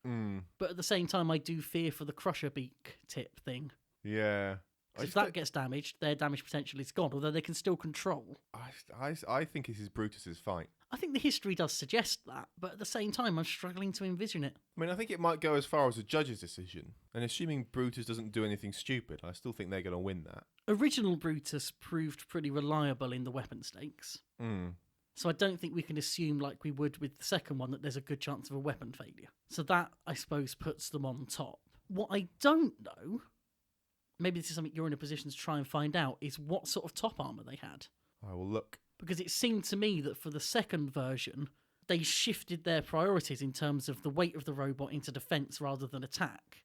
But at the same time, I do fear for the Crusher Beak tip thing. Yeah. If that gets damaged, their damage potential is gone, although they can still control. I think this is Brutus's fight. I think the history does suggest that, but at the same time, I'm struggling to envision it. I mean, I think it might go as far as a judge's decision. And assuming Brutus doesn't do anything stupid, I still think they're going to win that. Original Brutus proved pretty reliable in the weapon stakes. So I don't think we can assume, like we would with the second one, that there's a good chance of a weapon failure. So that, I suppose, puts them on top. What I don't know, maybe this is something you're in a position to try and find out, is what sort of top armour they had. I will look. Because it seemed to me that for the second version, they shifted their priorities in terms of the weight of the robot into defence rather than attack.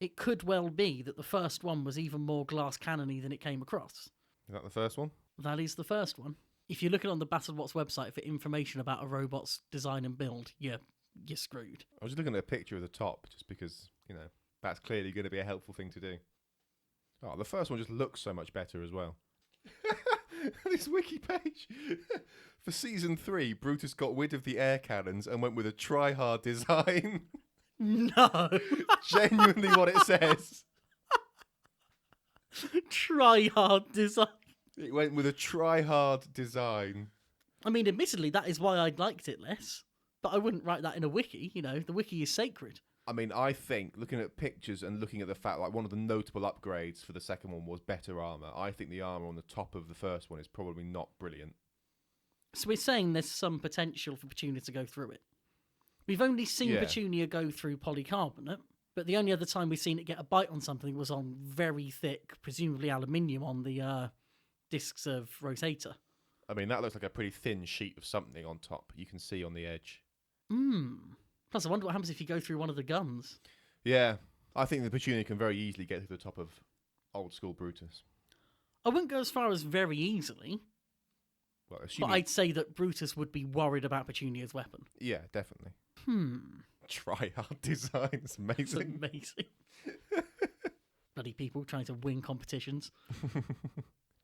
It could well be that the first one was even more glass cannony than it came across. Is that the first one? That is the first one. If you're looking on the BattleBots website for information about a robot's design and build, you're screwed. I was just looking at a picture of the top, just because, that's clearly going to be a helpful thing to do. Oh, the first one just looks so much better as well. This wiki page. For season 3, Brutus got rid of the air cannons and went with a try-hard design. No. Genuinely what it says. Try-hard design. It went with a try-hard design. I mean, admittedly, that is why I liked it less. But I wouldn't write that in a wiki, the wiki is sacred. I mean, I think, looking at pictures and looking at the fact, like, one of the notable upgrades for the second one was better armour. I think the armour on the top of the first one is probably not brilliant. So we're saying there's some potential for Petunia to go through it. We've only seen Petunia go through polycarbonate, but the only other time we've seen it get a bite on something was on very thick, presumably aluminium, on the discs of Rotator. I mean, that looks like a pretty thin sheet of something on top. You can see on the edge. Plus, I wonder what happens if you go through one of the guns. Yeah, I think the Petunia can very easily get to the top of old school Brutus. I wouldn't go as far as very easily. Well, but I'd say that Brutus would be worried about Petunia's weapon. Yeah, definitely. Try hard design. It's amazing. It's amazing. Bloody people trying to win competitions. Do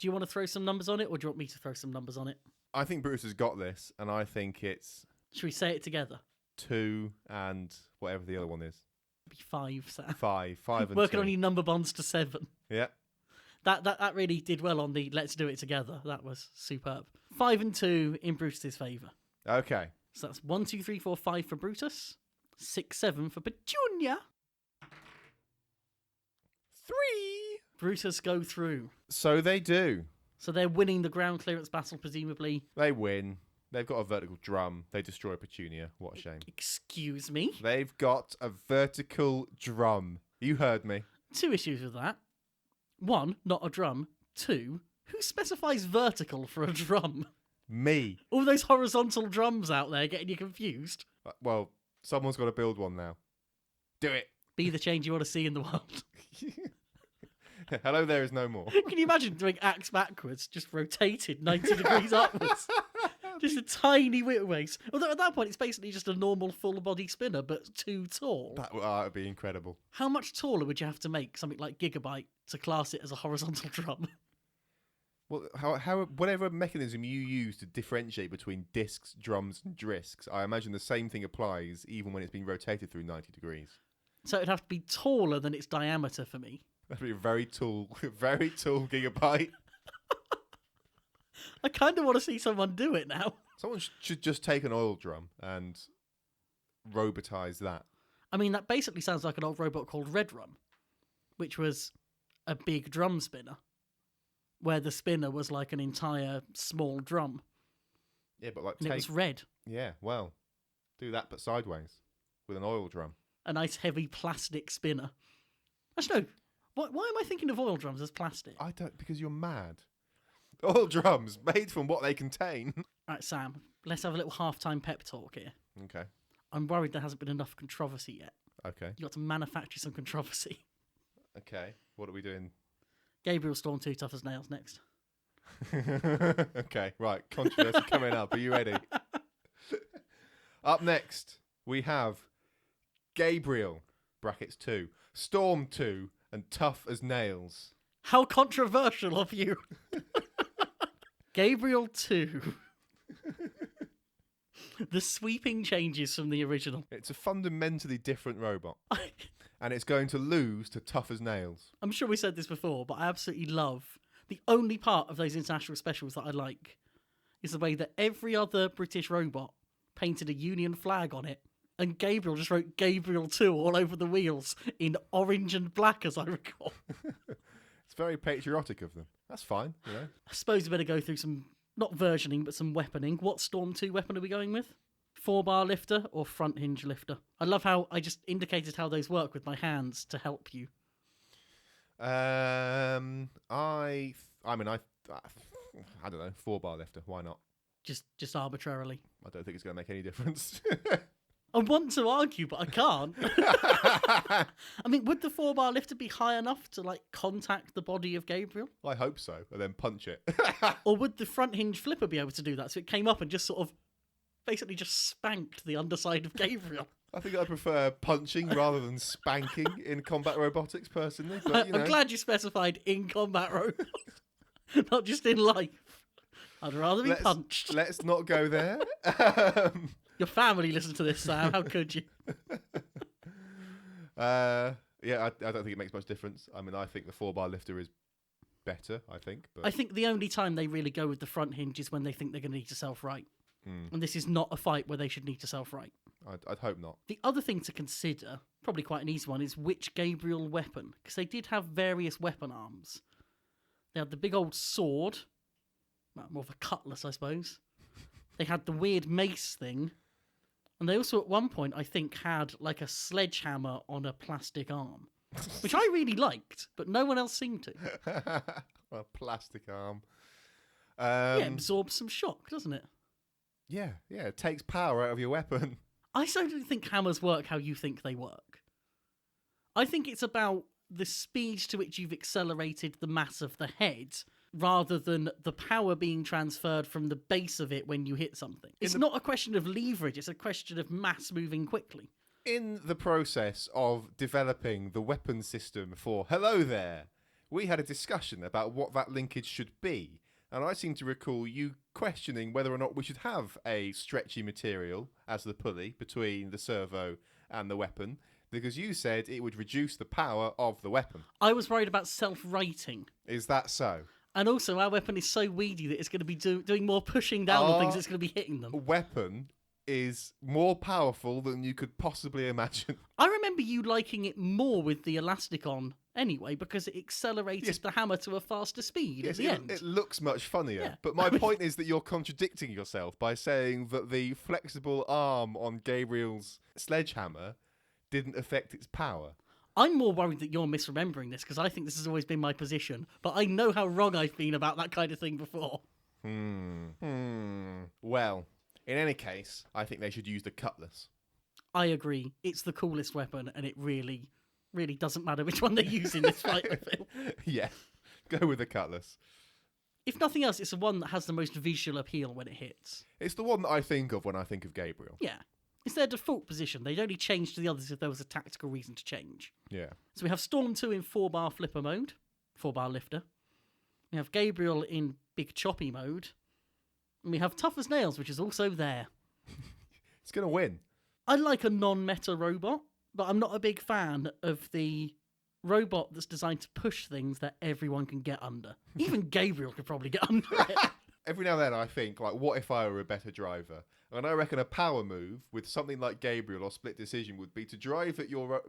you want to throw some numbers on it, or do you want me to throw some numbers on it? I think Brutus has got this, and I think it's... Should we say it together? 2 and whatever the other one is. It'd be 5, Sam. 5 and Working 2. on your number bonds to 7. Yeah. That really did well on the let's do it together. That was superb. 5 and 2 in Brutus's favour. Okay. So that's 1, 2, 3, 4, 5 for Brutus. 6, 7 for Petunia. 3. Brutus go through. So they do. So they're winning the ground clearance battle, presumably. They win. They've got a vertical drum. They destroy Petunia. What a shame. Excuse me? They've got a vertical drum. You heard me. 2 issues with that. 1, not a drum. 2, who specifies vertical for a drum? Me. All those horizontal drums out there getting you confused. Well, someone's got to build one now. Do it. Be the change you want to see in the world. Hello there is no more. Can you imagine doing axe backwards, just rotated 90 degrees upwards? Just a tiny ways. Although at that point, it's basically just a normal full-body spinner, but too tall. That would be incredible. How much taller would you have to make something like Gigabyte to class it as a horizontal drum? Well, whatever mechanism you use to differentiate between discs, drums, and drisks, I imagine the same thing applies even when it's being rotated through 90 degrees. So it'd have to be taller than its diameter for me. That'd be a very tall Gigabyte. I kind of want to see someone do it now. Someone should just take an oil drum and robotize that. I mean, that basically sounds like an old robot called Red Rum, which was a big drum spinner, where the spinner was like an entire small drum. Yeah, but like and it was red. Yeah, well, do that but sideways with an oil drum. A nice heavy plastic spinner. Actually, no. Why am I thinking of oil drums as plastic? I don't, because you're mad. Oil drums made from what they contain. Right, Sam, let's have a little halftime pep talk here. Okay. I'm worried there hasn't been enough controversy yet. Okay. You got to manufacture some controversy. Okay. What are we doing? Gabriel Storm 2 Tough as Nails next. Okay, right. Controversy coming up. Are you ready? Up next, we have Gabriel, brackets 2, Storm 2, and Tough as Nails. How controversial of you. Gabriel 2. The sweeping changes from the original. It's a fundamentally different robot. And it's going to lose to Tough as Nails. I'm sure we said this before, but I absolutely love the only part of those international specials that I like is the way that every other British robot painted a Union flag on it, and Gabriel just wrote Gabriel 2 all over the wheels in orange and black, as I recall. It's very patriotic of them. That's fine, you know. I suppose we better go through some, not versioning, but some weaponing. What Storm 2 weapon are we going with? 4-bar lifter or front hinge lifter? I love how I just indicated how those work with my hands to help you. I don't know, 4-bar lifter. Why not? Just arbitrarily. I don't think it's going to make any difference. I want to argue, but I can't. I mean, would the 4-bar lifter be high enough to like contact the body of Gabriel? I hope so, and then punch it. Or would the front hinge flipper be able to do that? So it came up and just sort of basically just spanked the underside of Gabriel. I think I prefer punching rather than spanking in combat robotics, personally. But, I'm glad you specified in combat robots, not just in life. I'd rather be punched. Let's not go there. Your family listens to this, Sam. How could you? Yeah, I don't think it makes much difference. I mean, I think the 4-bar lifter is better, I think. But I think the only time they really go with the front hinge is when they think they're going to need to self-right. And this is not a fight where they should need to self-right. I'd hope not. The other thing to consider, probably quite an easy one, is which Gabriel weapon. Because they did have various weapon arms. They had the big old sword. Well, more of a cutlass, I suppose. They had the weird mace thing. And they also, at one point, I think, had like a sledgehammer on a plastic arm. Which I really liked, but no one else seemed to. A plastic arm. Yeah, it absorbs some shock, doesn't it? Yeah, it takes power out of your weapon. I certainly think hammers work how you think they work. I think it's about the speed to which you've accelerated the mass of the head rather than the power being transferred from the base of it when you hit something. It's not a question of leverage, it's a question of mass moving quickly. In the process of developing the weapon system for Hello There, we had a discussion about what that linkage should be. And I seem to recall you questioning whether or not we should have a stretchy material as the pulley between the servo and the weapon, because you said it would reduce the power of the weapon. I was worried about self-righting. Is that so? And also, our weapon is so weedy that it's going to be doing more pushing down on things, it's going to be hitting them. Weapon is more powerful than you could possibly imagine. I remember you liking it more with the elastic on anyway, because it accelerated the hammer to a faster speed at the end. It looks much funnier. Yeah. But my point is that you're contradicting yourself by saying that the flexible arm on Gabriel's sledgehammer didn't affect its power. I'm more worried that you're misremembering this, because I think this has always been my position, but I know how wrong I've been about that kind of thing before. Well, in any case, I think they should use the cutlass. I agree. It's the coolest weapon, and it really, really doesn't matter which one they use in this fight, I feel. Yeah, go with the cutlass. If nothing else, it's the one that has the most visual appeal when it hits. It's the one that I think of when I think of Gabriel. Yeah. It's their default position. They'd only change to the others if there was a tactical reason to change. Yeah. So we have Storm 2 in 4-bar flipper mode, 4-bar lifter. We have Gabriel in big choppy mode. And we have Tough as Nails, which is also there. It's going to win. I like a non-meta robot, but I'm not a big fan of the robot that's designed to push things that everyone can get under. Even Gabriel could probably get under it. Every now and then I think, like, what if I were a better driver? And I reckon a power move with something like Gabriel or split decision would be to drive at your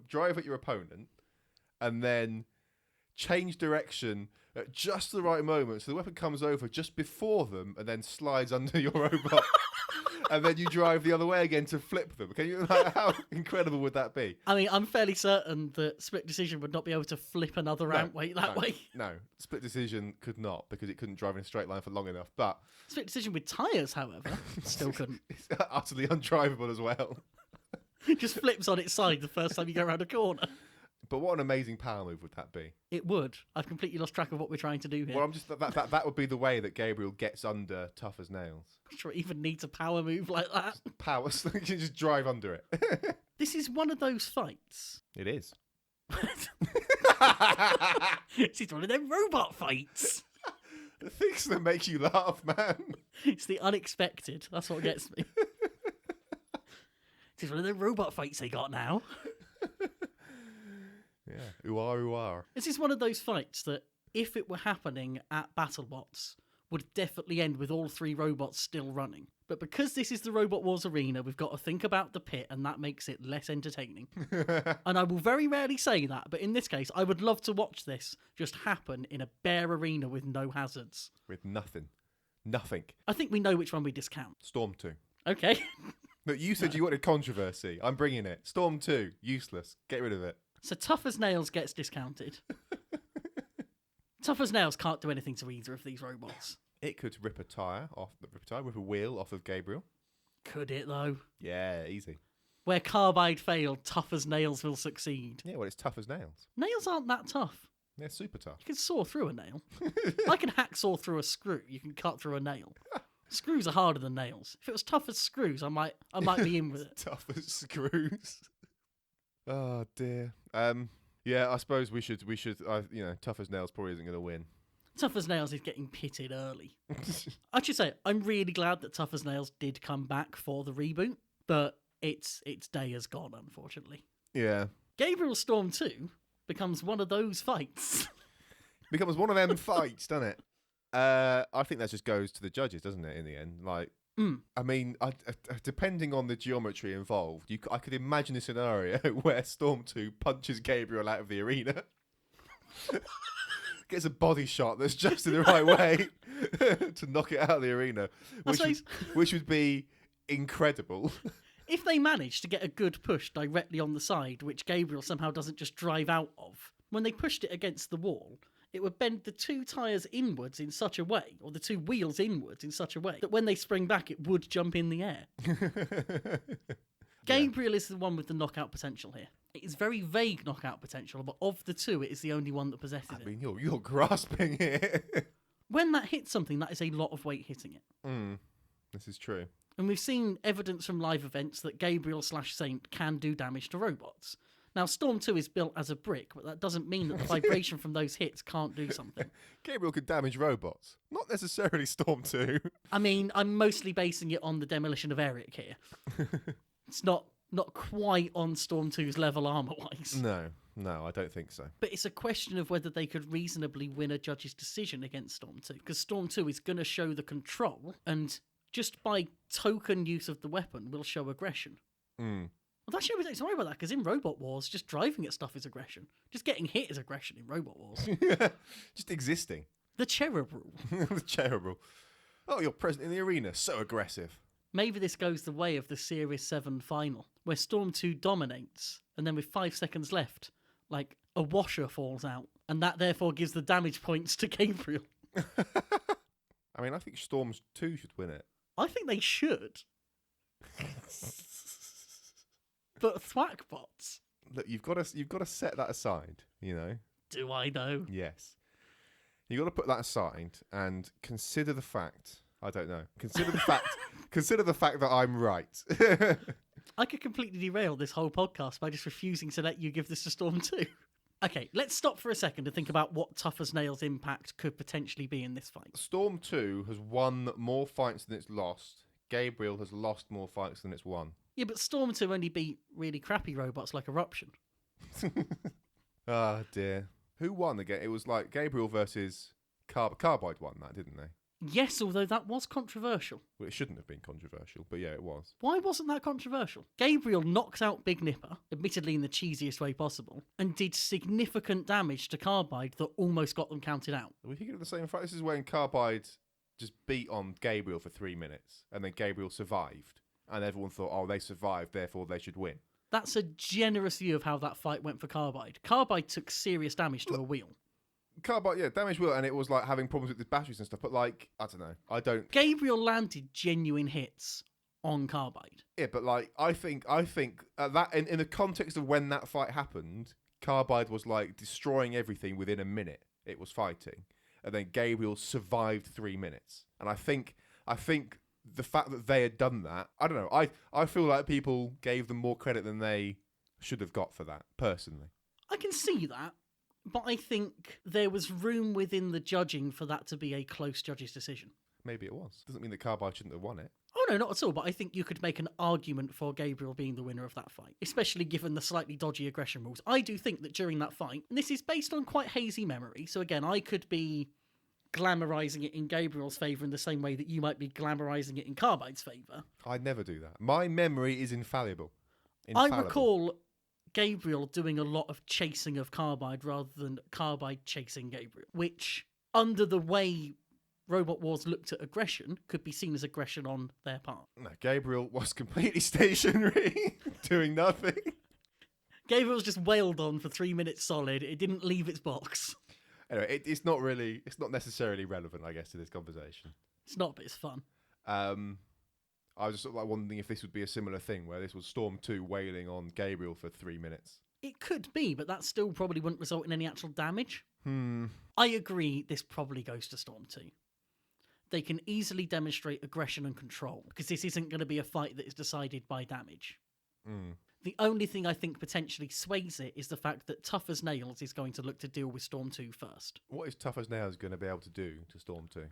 opponent and then change direction at just the right moment so the weapon comes over just before them and then slides under your robot. And then you drive the other way again to flip them. Can you? How incredible would that be? I mean, I'm fairly certain that split decision would not be able to flip another outweight that way. No, split decision could not because it couldn't drive in a straight line for long enough. But split decision with tyres, however, still couldn't. It's utterly undrivable as well. Just flips on its side the first time you go around a corner. But what an amazing power move would that be? It would. I've completely lost track of what we're trying to do here. Well, I'm just that would be the way that Gabriel gets under Tough as Nails. I'm sure it even needs a power move like that. Power, you can just drive under it. This is one of those fights. It is. This is one of them robot fights. The things that make you laugh, man. It's the unexpected. That's what gets me. This is one of them robot fights they got now. Yeah, ooh-ah. This is one of those fights that, if it were happening at BattleBots, would definitely end with all 3 robots still running. But because this is the Robot Wars arena, we've got to think about the pit, and that makes it less entertaining. And I will very rarely say that, but in this case, I would love to watch this just happen in a bare arena with no hazards. With nothing. Nothing. I think we know which one we discount. Storm 2. Okay. Look, you said you wanted controversy. I'm bringing it. Storm 2. Useless. Get rid of it. So Tough as Nails gets discounted. Tough as Nails can't do anything to either of these robots. It could rip a wheel off of Gabriel. Could it, though? Yeah, easy. Where Carbide failed, Tough as Nails will succeed. Yeah, well, it's tough as nails. Nails aren't that tough. They're super tough. You can saw through a nail. I can hacksaw through a screw. You can cut through a nail. Screws are harder than nails. If it was tough as screws, I might be in with it. Tough as screws. Oh dear. Yeah, I suppose we should. Tough as nails probably isn't going to win. Tough as Nails is getting pitted early. I should say, I'm really glad that Tough as Nails did come back for the reboot, but its day has gone, unfortunately. Yeah. Gabriel Storm 2 becomes one of those fights. Becomes one of them fights, doesn't it? I think that just goes to the judges, doesn't it, in the end? Like, I mean, depending on the geometry involved, I could imagine a scenario where Storm 2 punches Gabriel out of the arena. Gets a body shot that's just in the right way to knock it out of the arena, which would be incredible. If they manage to get a good push directly on the side, which Gabriel somehow doesn't just drive out of, when they pushed it against the wall, it would bend the 2 tyres inwards in such a way, or the 2 wheels inwards in such a way, that when they spring back, it would jump in the air. Gabriel is the one with the knockout potential here. It is very vague knockout potential, but of the 2, it is the only one that possesses it. I mean, you're grasping it. When that hits something, that is a lot of weight hitting it. This is true. And we've seen evidence from live events that Gabriel/Saint can do damage to robots. Now, Storm 2 is built as a brick, but that doesn't mean that the vibration from those hits can't do something. Gabriel could damage robots. Not necessarily Storm 2. I mean, I'm mostly basing it on the demolition of Eric here. It's not quite on Storm 2's level armor-wise. No, I don't think so. But it's a question of whether they could reasonably win a judge's decision against Storm 2, because Storm 2 is going to show the control, and just by token use of the weapon will show aggression. Well, actually, we don't worry about that, because in Robot Wars, just driving at stuff is aggression. Just getting hit is aggression in Robot Wars. Just existing. The cherub rule. The cherub rule. Oh, you're present in the arena. So aggressive. Maybe this goes the way of the Series 7 final, where Storm 2 dominates, and then with 5 seconds left, like, a washer falls out, and that therefore gives the damage points to Gabriel. I mean, I think Storms 2 should win it. I think they should. But Thwackbots? Look, you've got to set that aside, you know? Do I know? Yes. You've got to put that aside and consider the fact... I don't know. Consider the fact that I'm right. I could completely derail this whole podcast by just refusing to let you give this to Storm 2. Okay, let's stop for a second and think about what Tough as Nails' impact could potentially be in this fight. Storm 2 has won more fights than it's lost. Gabriel has lost more fights than it's won. Yeah, but Storm 2 only beat really crappy robots like Eruption. Ah, dear. Who won again? It was like Gabriel versus Carbide won that, didn't they? Yes, although that was controversial. Well, it shouldn't have been controversial, but yeah, it was. Why wasn't that controversial? Gabriel knocked out Big Nipper, admittedly in the cheesiest way possible, and did significant damage to Carbide that almost got them counted out. Are we thinking of the same fight? This is when Carbide just beat on Gabriel for 3 minutes, and then Gabriel survived, and everyone thought, oh, they survived, therefore they should win. That's a generous view of how that fight went for Carbide. Carbide took serious damage to a wheel. Carbide, yeah, damage wheel, and it was like having problems with the batteries and stuff, but like, I don't know. Gabriel landed genuine hits on Carbide. Yeah, but like, I think that in the context of when that fight happened, Carbide was like destroying everything within a minute it was fighting, and then Gabriel survived 3 minutes. And I think the fact that they had done that, I don't know, I feel like people gave them more credit than they should have got for that, personally. I can see that. But I think there was room within the judging for that to be a close judge's decision. Maybe it was. Doesn't mean that Carbide shouldn't have won it. Oh, no, not at all. But I think you could make an argument for Gabriel being the winner of that fight, especially given the slightly dodgy aggression rules. I do think that during that fight, and this is based on quite hazy memory, so again, I could be glamorizing it in Gabriel's favour in the same way that you might be glamorizing it in Carbide's favour. I'd never do that. My memory is infallible. I recall Gabriel doing a lot of chasing of Carbide rather than Carbide chasing Gabriel, which, under the way Robot Wars looked at aggression, could be seen as aggression on their part. No, Gabriel was completely stationary, doing nothing. Gabriel was just wailed on for 3 minutes solid. It didn't leave its box. Anyway, it's not necessarily relevant, I guess, to this conversation. It's not, but it's fun. I was just sort of like wondering if this would be a similar thing, where this was Storm 2 wailing on Gabriel for 3 minutes. It could be, but that still probably wouldn't result in any actual damage. I agree, this probably goes to Storm 2. They can easily demonstrate aggression and control, because this isn't going to be a fight that is decided by damage. The only thing I think potentially sways it is the fact that Tough as Nails is going to look to deal with Storm 2 first. What is Tough as Nails going to be able to do to Storm 2?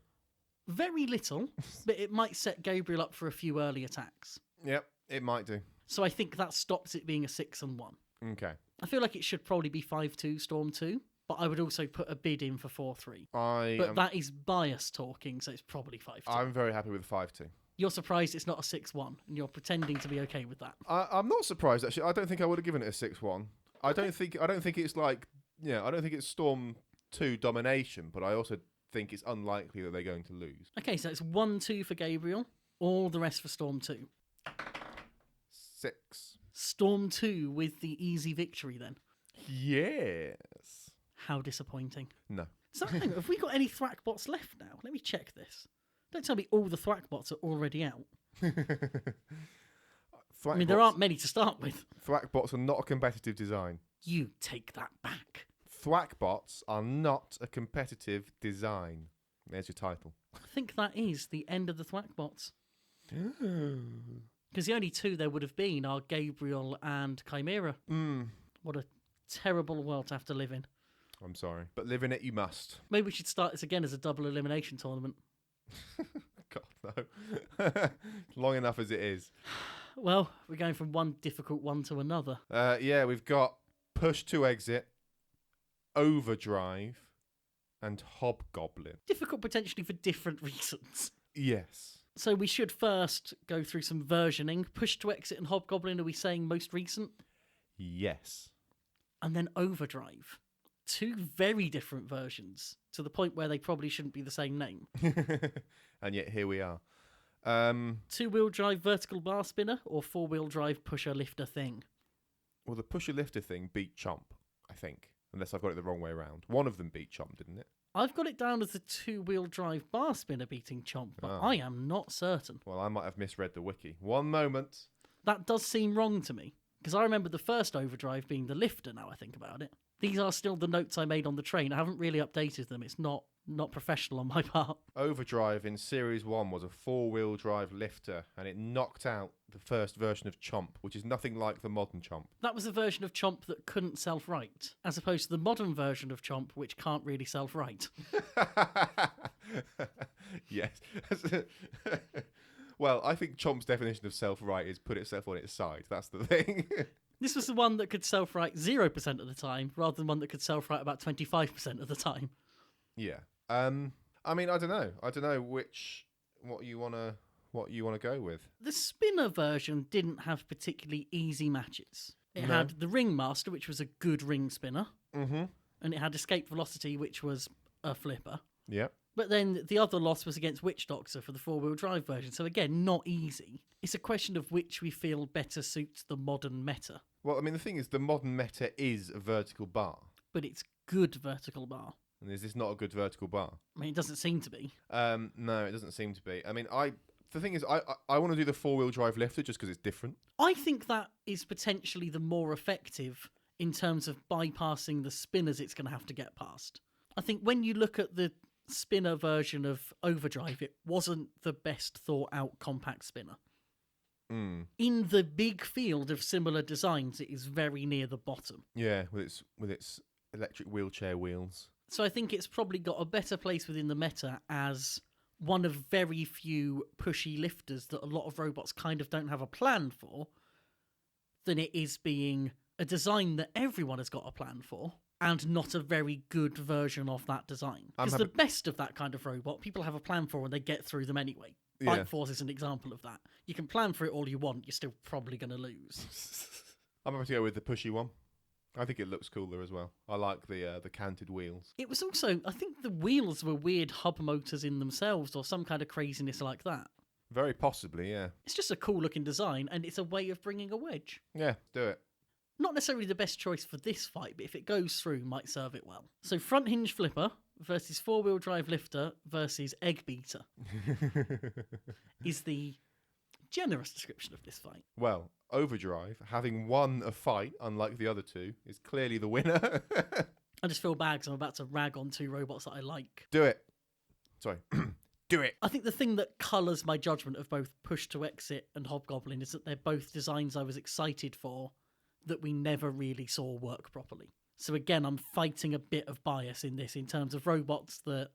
Very little, but it might set Gabriel up for a few early attacks. Yep, it might do. So I think that stops it being a 6-1. Okay. I feel like it should probably be 5-2 Storm 2, but I would also put a bid in for 4-3. That is bias talking, so it's probably 5-2. I'm very happy with 5-2. You're surprised it's not a 6-1, and you're pretending to be okay with that. I'm not surprised, actually. I don't think I would have given it a 6-1. I don't think it's like, I don't think it's Storm 2 domination, but I also think it's unlikely that they're going to lose. Okay, so it's 1-2 for Gabriel, all the rest for Storm 2. 6. Storm 2 with the easy victory then. Yes. How disappointing. No. So hang on, have we got any Thwackbots left now? Let me check this. Don't tell me all the Thwackbots are already out. I mean, there aren't many to start with. Thwackbots are not a competitive design. You take that back. Thwackbots are not a competitive design. There's your title. I think that is the end of the Thwackbots. Because the only two there would have been are Gabriel and Chimera. What a terrible world to have to live in. I'm sorry, but live in it you must. Maybe we should start this again as a double elimination tournament. God, no. Long enough as it is. Well, we're going from one difficult one to another. Yeah, we've got Push to Exit, Overdrive, and Hobgoblin. Difficult potentially for different reasons. Yes. So we should first go through some versioning. Push to Exit and Hobgoblin, are we saying most recent? Yes. And then Overdrive. Two very different versions, to the point where they probably shouldn't be the same name. And yet here we are. 2-wheel drive vertical bar spinner or 4-wheel drive pusher lifter thing? Well, the pusher lifter thing beat Chomp, I think. Unless I've got it the wrong way around. One of them beat Chomp, didn't it? I've got it down as a two-wheel drive bar spinner beating Chomp, but I am not certain. Well, I might have misread the wiki. One moment. That does seem wrong to me, because I remember the first overdrive being the lifter, now I think about it. These are still the notes I made on the train. I haven't really updated them. It's not professional on my part. Overdrive in Series 1 was a four-wheel drive lifter, and it knocked out the first version of Chomp, which is nothing like the modern Chomp. That was a version of Chomp that couldn't self-right, as opposed to the modern version of Chomp, which can't really self-right. Yes. Well, I think Chomp's definition of self-right is put itself on its side. That's the thing. This was the one that could self-right 0% of the time, rather than one that could self-right about 25% of the time. Yeah. I mean, I don't know. What you wanna go with. The spinner version didn't have particularly easy matches. It No. had the Ringmaster, which was a good ring spinner, Mm-hmm. and it had Escape Velocity, which was a flipper. Yeah. But then the other loss was against Witch Doctor for the four-wheel drive version. So again, not easy. It's a question of which we feel better suits the modern meta. Well, I mean, the thing is, the modern meta is a vertical bar. But it's good vertical bar. And is this not a good vertical bar? I mean, it doesn't seem to be. No, it doesn't seem to be. I mean, the thing is, I want to do the four-wheel drive lifter just because it's different. I think that is potentially the more effective in terms of bypassing the spinners it's going to have to get past. I think when you look at the spinner version of Overdrive, it wasn't the best thought out compact spinner. In the big field of similar designs, it is very near the bottom. Yeah, with its electric wheelchair wheels. So I think it's probably got a better place within the meta as one of very few pushy lifters that a lot of robots kind of don't have a plan for, than it is being a design that everyone has got a plan for, and not a very good version of that design. Because the best of that kind of robot, people have a plan for and they get through them anyway. Yeah. Bike Force is an example of that. You can plan for it all you want, you're still probably going to lose. I'm happy to go with the pushy one. I think it looks cooler as well. I like the canted wheels. It was also, I think the wheels were weird hub motors in themselves or some kind of craziness like that. Very possibly, yeah. It's just a cool looking design and it's a way of bringing a wedge. Yeah, do it. Not necessarily the best choice for this fight, but if it goes through, might serve it well. So front hinge flipper versus four-wheel drive lifter versus egg beater is the generous description of this fight. Well, Overdrive, having won a fight, unlike the other two, is clearly the winner. I just feel bad because I'm about to rag on two robots that I like. Do it. Sorry. Do it. I think the thing that colours my judgment of both Push to Exit and Hobgoblin is that they're both designs I was excited for that we never really saw work properly. So again, I'm fighting a bit of bias in this in terms of robots that...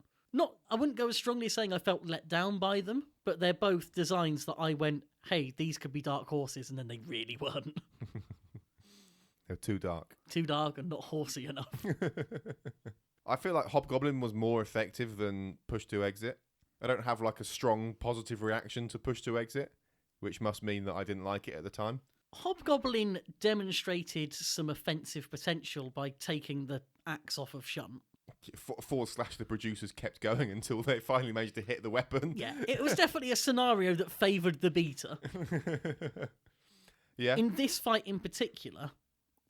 I wouldn't go as strongly as saying I felt let down by them, but they're both designs that I went, hey, these could be dark horses, and then they really weren't. They're too dark. Too dark and not horsey enough. I feel like Hobgoblin was more effective than Push to Exit. I don't have like a strong positive reaction to Push to Exit, which must mean that I didn't like it at the time. Hobgoblin demonstrated some offensive potential by taking the axe off of Shunt. / the producers kept going until they finally managed to hit the weapon. Yeah, it was definitely a scenario that favoured the beater. Yeah. In this fight in particular,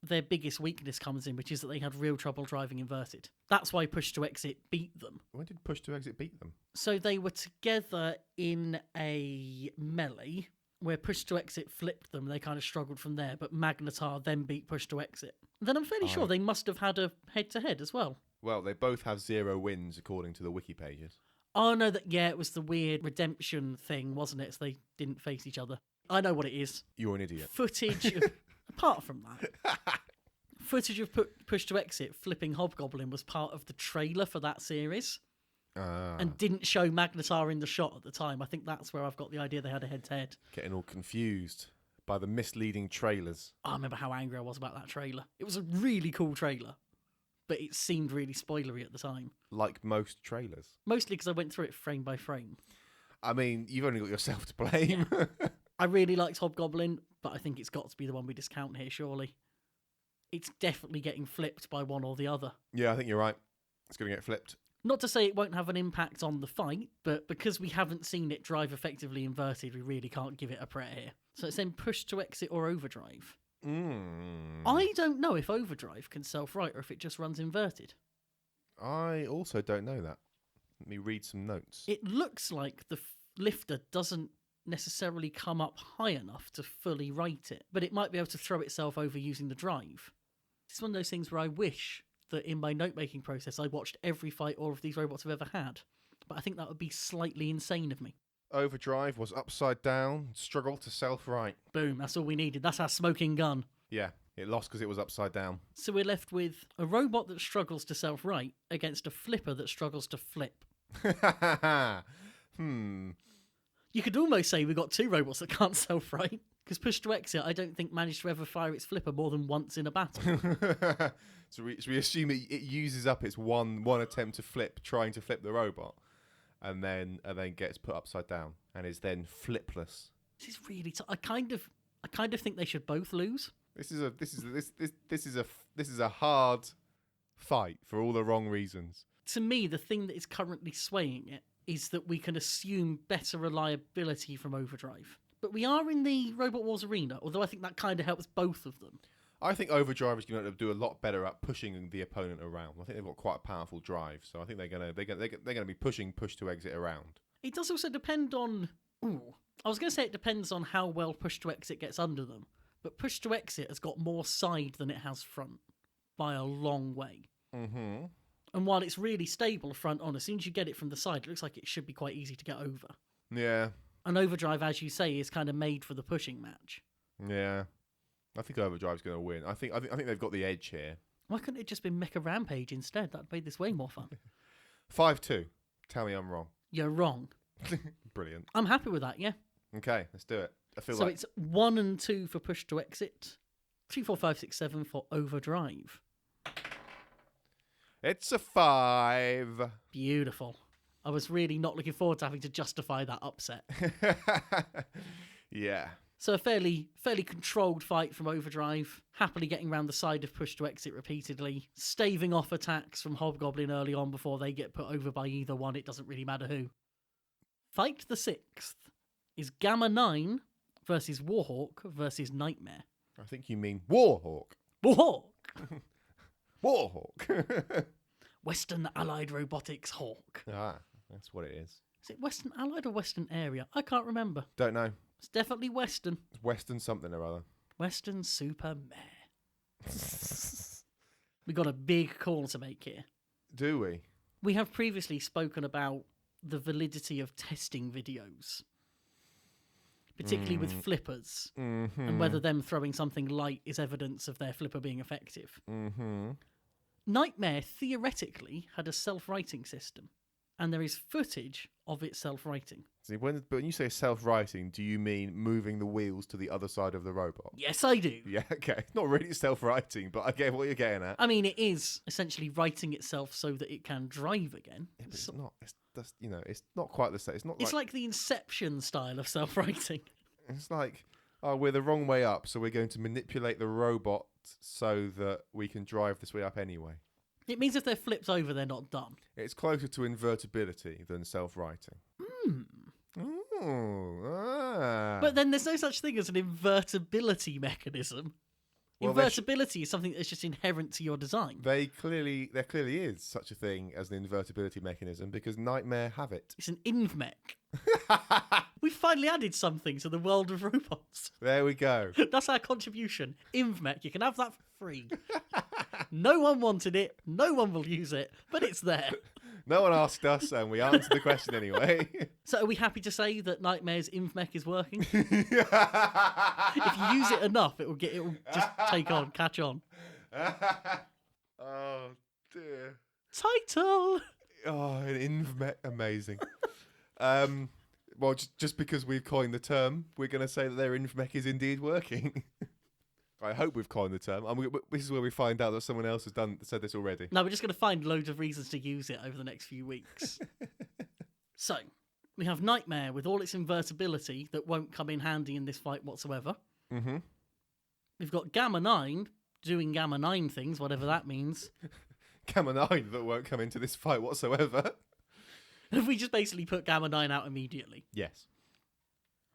their biggest weakness comes in, which is that they had real trouble driving inverted. That's why Push to Exit beat them. When did Push to Exit beat them? So they were together in a melee where Push to Exit flipped them. They kind of struggled from there, but Magnetar then beat Push to Exit. Then I'm fairly sure they must have had a head-to-head as well. Well, they both have 0 wins according to the wiki pages. Oh, no, it was the weird redemption thing, wasn't it? So they didn't face each other. I know what it is. You're an idiot. Footage, apart from that, footage of Push to Exit flipping Hobgoblin was part of the trailer for that series and didn't show Magnetar in the shot at the time. I think that's where I've got the idea they had a head-to-head. Getting all confused by the misleading trailers. I remember how angry I was about that trailer. It was a really cool trailer, but it seemed really spoilery at the time. Like most trailers. Mostly because I went through it frame by frame. I mean, you've only got yourself to blame. Yeah. I really liked Hobgoblin, but I think it's got to be the one we discount here, surely. It's definitely getting flipped by one or the other. Yeah, I think you're right. It's going to get flipped. Not to say it won't have an impact on the fight, but because we haven't seen it drive effectively inverted, we really can't give it a prayer here. So it's then Push to Exit or Overdrive. I don't know if Overdrive can self-right or if it just runs inverted. I also don't know that. Let me read some notes. It looks like the lifter doesn't necessarily come up high enough to fully right it, but it might be able to throw itself over using the drive. It's one of those things where I wish that in my note-making process I watched every fight all of these robots have ever had, but I think that would be slightly insane of me. Overdrive was upside down, struggled to self-right. Boom, that's all we needed. That's our smoking gun. Yeah, it lost because it was upside down. So we're left with a robot that struggles to self-right against a flipper that struggles to flip. You could almost say we've got two robots that can't self-right, because push to exit I don't think managed to ever fire its flipper more than once in a battle. So we assume it uses up its one attempt to flip, trying to flip the robot, and then gets put upside down and is then flipless. This is really I kind of think they should both lose. This is a hard fight for all the wrong reasons. To me, the thing that is currently swaying it is that we can assume better reliability from Overdrive. But we are in the Robot Wars arena, although I think that kind of helps both of them. I think Overdrive is going to do a lot better at pushing the opponent around. I think they've got quite a powerful drive, so I think they're going to be pushing push to exit around. It does also depend on. I was going to say it depends on how well push to exit gets under them, but push to exit has got more side than it has front by a long way. Mm-hmm. And while it's really stable front on, as soon as you get it from the side, it looks like it should be quite easy to get over. Yeah. And Overdrive, as you say, is kind of made for the pushing match. Yeah. I think Overdrive's going to win. I think they've got the edge here. Why couldn't it just be Mecha Rampage instead? That'd made this way more fun. 5-2. Tell me I'm wrong. You're wrong. Brilliant. I'm happy with that, yeah. Okay, let's do it. I feel so like it's 1 and 2 for push to exit, 3, 4, 5, 6, 7 for Overdrive. it's a 5. Beautiful. I was really not looking forward to having to justify that upset. Yeah. So a fairly controlled fight from Overdrive, happily getting around the side of push to exit repeatedly, staving off attacks from Hobgoblin early on before they get put over by either one. It doesn't really matter who. Fight the 6th is Gamma 9 versus Warhawk versus Nightmare. I think you mean Warhawk. Warhawk! Warhawk. Western Allied Robotics Hawk. That's what it is. Is it Western Allied or Western Area? I can't remember. Don't know. It's definitely Western. It's Western something or other. Western Super Mare. We got a big call to make here. Do we? We have previously spoken about the validity of testing videos, particularly with flippers, and whether them throwing something light is evidence of their flipper being effective. Nightmare theoretically had a self-writing system, and there is footage of it self-writing. See, when you say self-writing, do you mean moving the wheels to the other side of the robot? Yes, I do. Yeah, okay. Not really self-writing, but I get what you're getting at. I mean, it is essentially writing itself so that it can drive again. Yeah, but it's not. It's not quite the same. It's like the Inception style of self-writing. It's like, we're the wrong way up, so we're going to manipulate the robot so that we can drive this way up anyway. It means if they're flipped over, they're not dumb. It's closer to invertibility than self-writing. But then there's no such thing as an invertibility mechanism. Well, Invertibility is something that's just inherent to your design. There clearly is such a thing as an invertibility mechanism because Nightmare have it. It's an InvMech. We finally added something to the world of robots. There we go. That's our contribution. InvMech, you can have that for free. No one wanted it, no one will use it, but it's there. No one asked us, and we answered the question anyway. So are we happy to say that Nightmare's InvMech is working? If you use it enough, it will just catch on. Oh dear. Title. Oh, an InvMech, amazing. Well, just because we've coined the term, we're going to say that their InvMech is indeed working. I hope we've coined the term. This is where we find out that someone else has said this already. No, we're just going to find loads of reasons to use it over the next few weeks. So, we have Nightmare with all its invertibility that won't come in handy in this fight whatsoever. Mm-hmm. We've got Gamma 9 doing Gamma 9 things, whatever that means. Gamma 9 that won't come into this fight whatsoever. Have we just basically put Gamma 9 out immediately? Yes.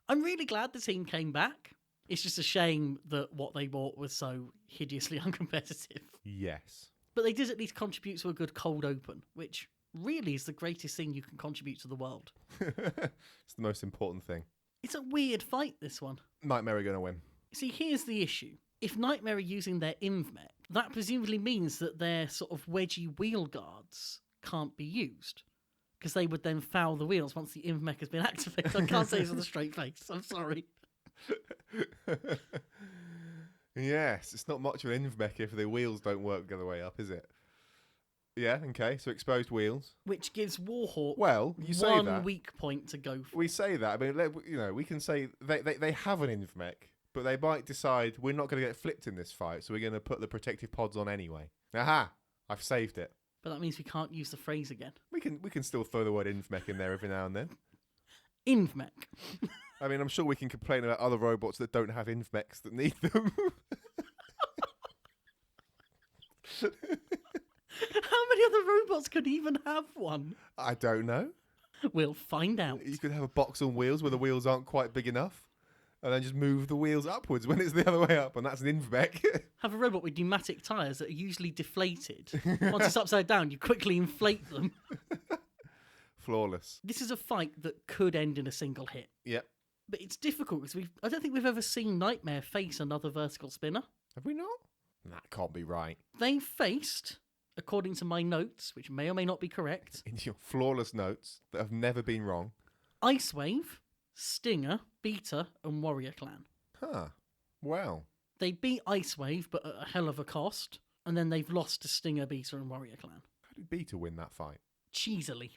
I'm really glad the team came back. It's just a shame that what they bought was so hideously uncompetitive. Yes. But they did at least contribute to a good cold open, which really is the greatest thing you can contribute to the world. It's the most important thing. It's a weird fight, this one. Nightmare are going to win. See, here's the issue. If Nightmare are using their InvMech, that presumably means that their sort of wedgy wheel guards can't be used, because they would then foul the wheels once the InvMech has been activated. I can't say this with a straight face. I'm sorry. Yes, it's not much of an InvMech if the wheels don't work the other way up, is it? Yeah, okay, so exposed wheels. Which gives Warhawk Well, you say one that. weak point to go for. We say that. I mean, we can say they have an InvMech, but they might decide we're not going to get flipped in this fight, so we're going to put the protective pods on anyway. Aha! I've saved it. But that means we can't use the phrase again. We can still throw the word InvMech in there every now and then. InvMech. I mean, I'm sure we can complain about other robots that don't have InvMechs that need them. How many other robots could even have one? I don't know. We'll find out. You could have a box on wheels where the wheels aren't quite big enough, and then just move the wheels upwards when it's the other way up, and that's an InvMech. Have a robot with pneumatic tyres that are usually deflated. Once it's upside down, you quickly inflate them. Flawless. This is a fight that could end in a single hit. Yep. But it's difficult because I don't think we've ever seen Nightmare face another vertical spinner. Have we not? That can't be right. They faced, according to my notes, which may or may not be correct, In your flawless notes that have never been wrong. Ice Wave, Stinger, Beta, and Warrior Clan. Huh. Well. They beat Ice Wave, but at a hell of a cost, and then they've lost to Stinger, Beta, and Warrior Clan. How did Beta win that fight? Cheesily.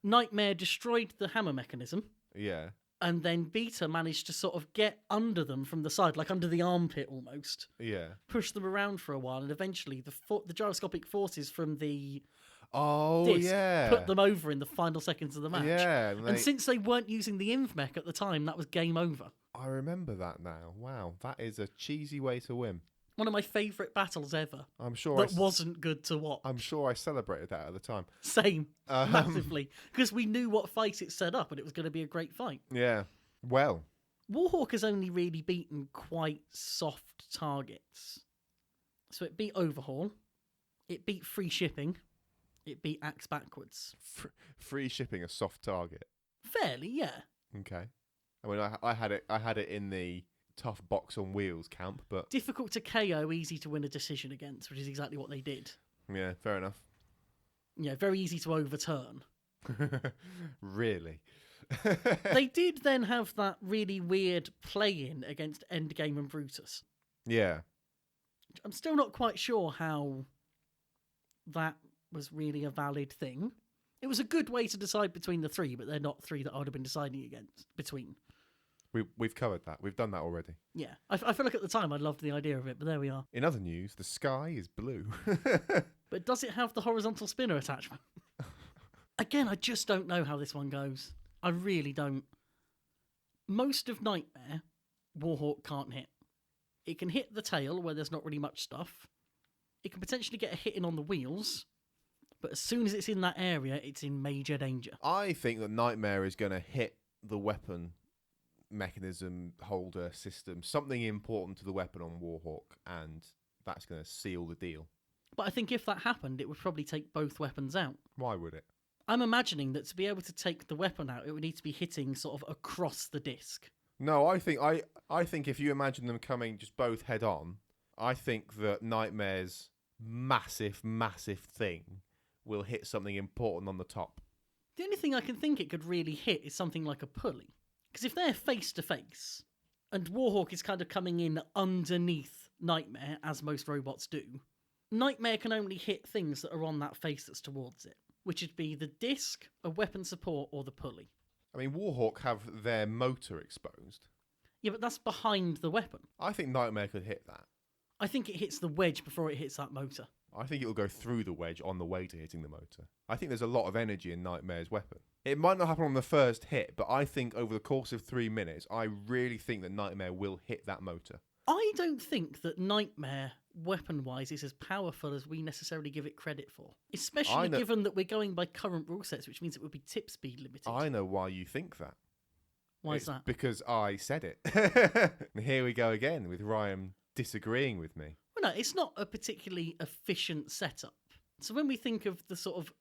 Nightmare destroyed the hammer mechanism, Yeah. and then Beta managed to sort of get under them from the side, like under the armpit almost, Yeah. push them around for a while, and eventually the gyroscopic forces from the Oh, disc yeah. put them over in the final seconds of the match. Yeah. And since they weren't using the InvMech at the time, that was game over. I remember that now. Wow. That is a cheesy way to win. One of my favourite battles ever. I'm sure That wasn't good to watch. I'm sure I celebrated that at the time. Same. Massively. Because we knew what fight it set up and it was going to be a great fight. Yeah. Well. Warhawk has only really beaten quite soft targets. So it beat Overhaul. It beat Free Shipping. It beat Axe Backwards. Free shipping a soft target. Fairly, yeah. Okay. I mean, I had it in the tough box on wheels camp, but Difficult to KO, easy to win a decision against, which is exactly what they did. yeah, fair enough. Yeah, very easy to overturn. Really? They did then have that really weird play-in against Endgame and Brutus. Yeah. I'm still not quite sure how that was really a valid thing. It was a good way to decide between the three, but they're not three that I would have been deciding between. We've covered that. We've done that already. Yeah. I feel like at the time I loved the idea of it, but there we are. In other news, the sky is blue. But does it have the horizontal spinner attachment? Again, I just don't know how this one goes. I really don't. Most of Nightmare, Warhawk can't hit. It can hit the tail where there's not really much stuff. It can potentially get a hit in on the wheels. But as soon as it's in that area, it's in major danger. I think that Nightmare is going to hit the weapon mechanism holder system, something important to the weapon on Warhawk, and that's going to seal the deal. But I think if that happened, it would probably take both weapons out. Why would it? I'm imagining that to be able to take the weapon out, it would need to be hitting sort of across the disc. No, I think if you imagine them coming just both head on, I think that Nightmare's massive thing will hit something important on the top. The only thing I can think it could really hit is something like a pulley. Because if they're face to face, and Warhawk is kind of coming in underneath Nightmare, as most robots do, Nightmare can only hit things that are on that face that's towards it, which would be the disc, a weapon support, or the pulley. I mean, Warhawk have their motor exposed. Yeah, but that's behind the weapon. I think Nightmare could hit that. I think it hits the wedge before it hits that motor. I think it'll go through the wedge on the way to hitting the motor. I think there's a lot of energy in Nightmare's weapon. It might not happen on the first hit, but I think over the course of 3 minutes, I really think that Nightmare will hit that motor. I don't think that Nightmare, weapon-wise, is as powerful as we necessarily give it credit for. Especially given that we're going by current rule sets, which means it would be tip speed limited. I know why you think that. Why is that? Because I said it. And here we go again with Ryan disagreeing with me. Well, no, it's not a particularly efficient setup. So when we think of the sort of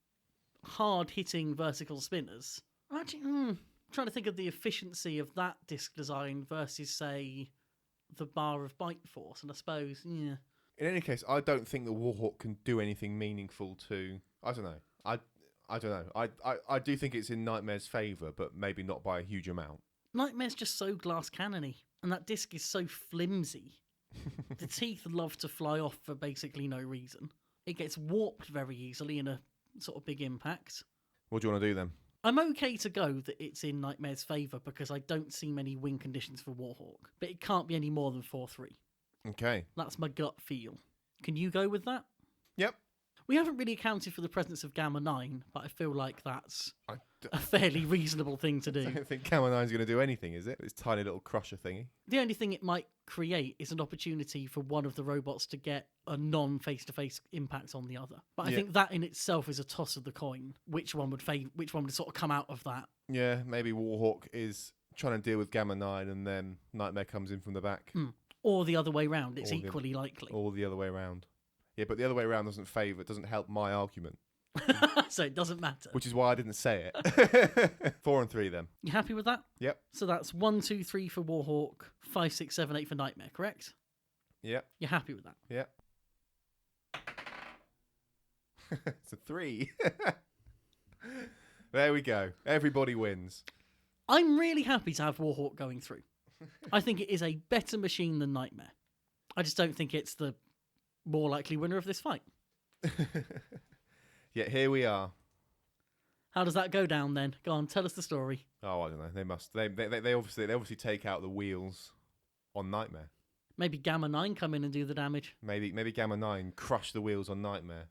hard-hitting vertical spinners, actually, trying to think of the efficiency of that disc design versus, say, the bar of bite force, and I suppose, yeah. In any case, I don't think the Warhawk can do anything meaningful to... I don't know. I don't know. I do think it's in Nightmare's favour, but maybe not by a huge amount. Nightmare's just so glass cannony, and that disc is so flimsy. The teeth love to fly off for basically no reason. It gets warped very easily in a sort of big impact. What do you want to do then? I'm okay to go that it's in Nightmare's favour because I don't see many win conditions for Warhawk, but it can't be any more than 4-3. Okay. That's my gut feel. Can you go with that? Yep. We haven't really accounted for the presence of Gamma 9, but I feel like that's I a fairly reasonable thing to do. don't think Gamma 9's going to do anything, is it? This tiny little crusher thingy. The only thing it might create is an opportunity for one of the robots to get a non-face-to-face impact on the other. But I think that in itself is a toss of the coin. Which one would sort of come out of that? Yeah, maybe Warhawk is trying to deal with Gamma 9 and then Nightmare comes in from the back. Or the other way round. It's equally likely. Or the other way around. Yeah, but the other way around doesn't help my argument. So it doesn't matter. Which is why I didn't say it. 4 and 3 then. You happy with that? Yep. So that's 1, 2, 3 for Warhawk, 5, 6, 7, 8 for Nightmare, correct? Yep. You're happy with that? Yep. It's a 3. There we go. Everybody wins. I'm really happy to have Warhawk going through. I think it is a better machine than Nightmare. I just don't think it's the more likely winner of this fight. Yeah, here we are. How does that go down then? Go on, tell us the story. Oh, I don't know. They must. They obviously take out the wheels on Nightmare. Maybe Gamma 9 come in and do the damage. Maybe Gamma 9 crush the wheels on Nightmare.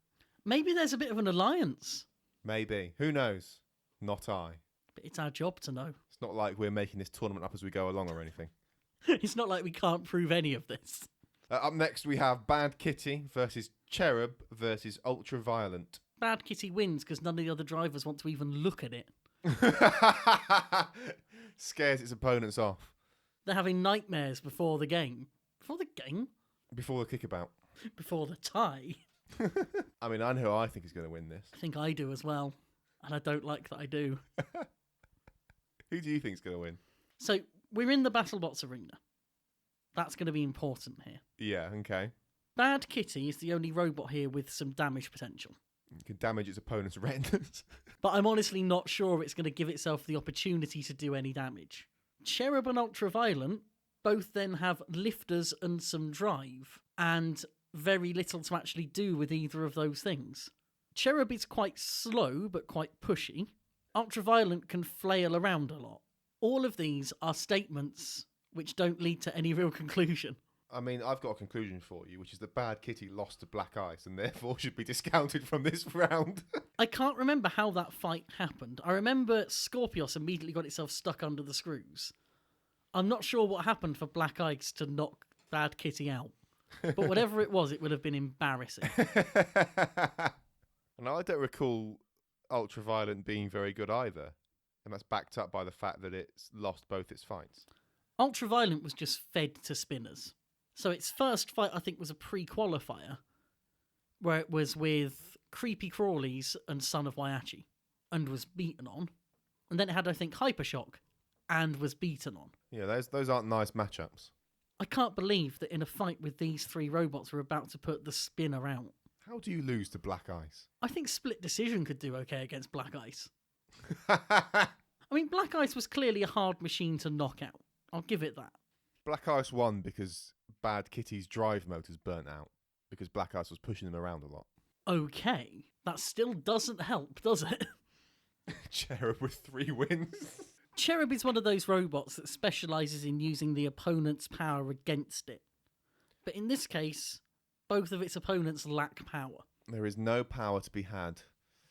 Maybe there's a bit of an alliance. Maybe. Who knows? Not I. But it's our job to know. It's not like we're making this tournament up as we go along or anything. It's not like we can't prove any of this. Up next we have Bad Kitty versus Cherub versus Ultraviolent. Bad Kitty wins because none of the other drivers want to even look at it. Scares its opponents off. They're having nightmares before the game. Before the game? Before the kickabout. Before the tie. I mean, I know who I think is going to win this. I think I do as well. And I don't like that I do. Who do you think is going to win? So, we're in the BattleBots arena. That's going to be important here. Yeah, okay. Bad Kitty is the only robot here with some damage potential. It can damage its opponent's retinas. But I'm honestly not sure it's going to give itself the opportunity to do any damage. Cherub and Ultraviolent both then have lifters and some drive, and very little to actually do with either of those things. Cherub is quite slow, but quite pushy. Ultraviolent can flail around a lot. All of these are statements which don't lead to any real conclusion. I mean, I've got a conclusion for you, which is that Bad Kitty lost to Black Ice and therefore should be discounted from this round. I can't remember how that fight happened. I remember Scorpios immediately got itself stuck under the screws. I'm not sure what happened for Black Ice to knock Bad Kitty out. But whatever it was, it would have been embarrassing. And I don't recall Ultraviolent being very good either. And that's backed up by the fact that it's lost both its fights. Ultraviolent was just fed to spinners. So its first fight, I think, was a pre-qualifier, where it was with Creepy Crawlies and Son of Waiachi, and was beaten on. And then it had, I think, Hypershock, and was beaten on. Yeah, those aren't nice matchups. I can't believe that in a fight with these three robots, we're about to put the spinner out. How do you lose to Black Ice? I think Split Decision could do okay against Black Ice. I mean, Black Ice was clearly a hard machine to knock out. I'll give it that. Black Ice won because Bad Kitty's drive motors burnt out, because Black Ice was pushing them around a lot. Okay, that still doesn't help, does it? Cherub with 3 wins. Cherub is one of those robots that specialises in using the opponent's power against it. But in this case, both of its opponents lack power. There is no power to be had.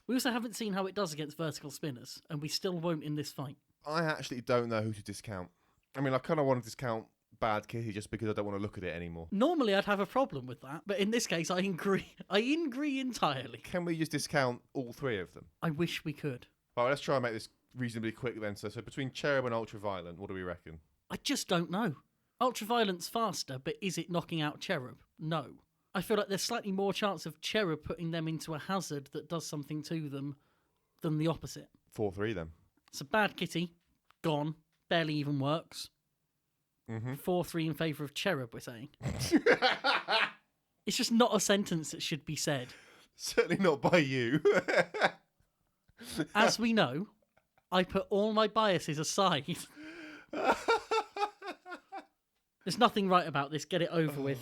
We also haven't seen how it does against vertical spinners, and we still won't in this fight. I actually don't know who to discount. I mean, I kind of want to discount Bad Kitty just because I don't want to look at it anymore. Normally I'd have a problem with that, but in this case I agree. I agree entirely. Can we just discount all 3 of them? I wish we could. Well, let's try and make this reasonably quick then. So between Cherub and Ultraviolent, what do we reckon? I just don't know. Ultraviolent's faster, but is it knocking out Cherub? No. I feel like there's slightly more chance of Cherub putting them into a hazard that does something to them than the opposite. 4-3 then. So Bad Kitty, gone, barely even works. 4-3 in favour of Cherub, we're saying. It's just not a sentence that should be said. Certainly not by you. As we know, I put all my biases aside. There's nothing right about this. Get it over with.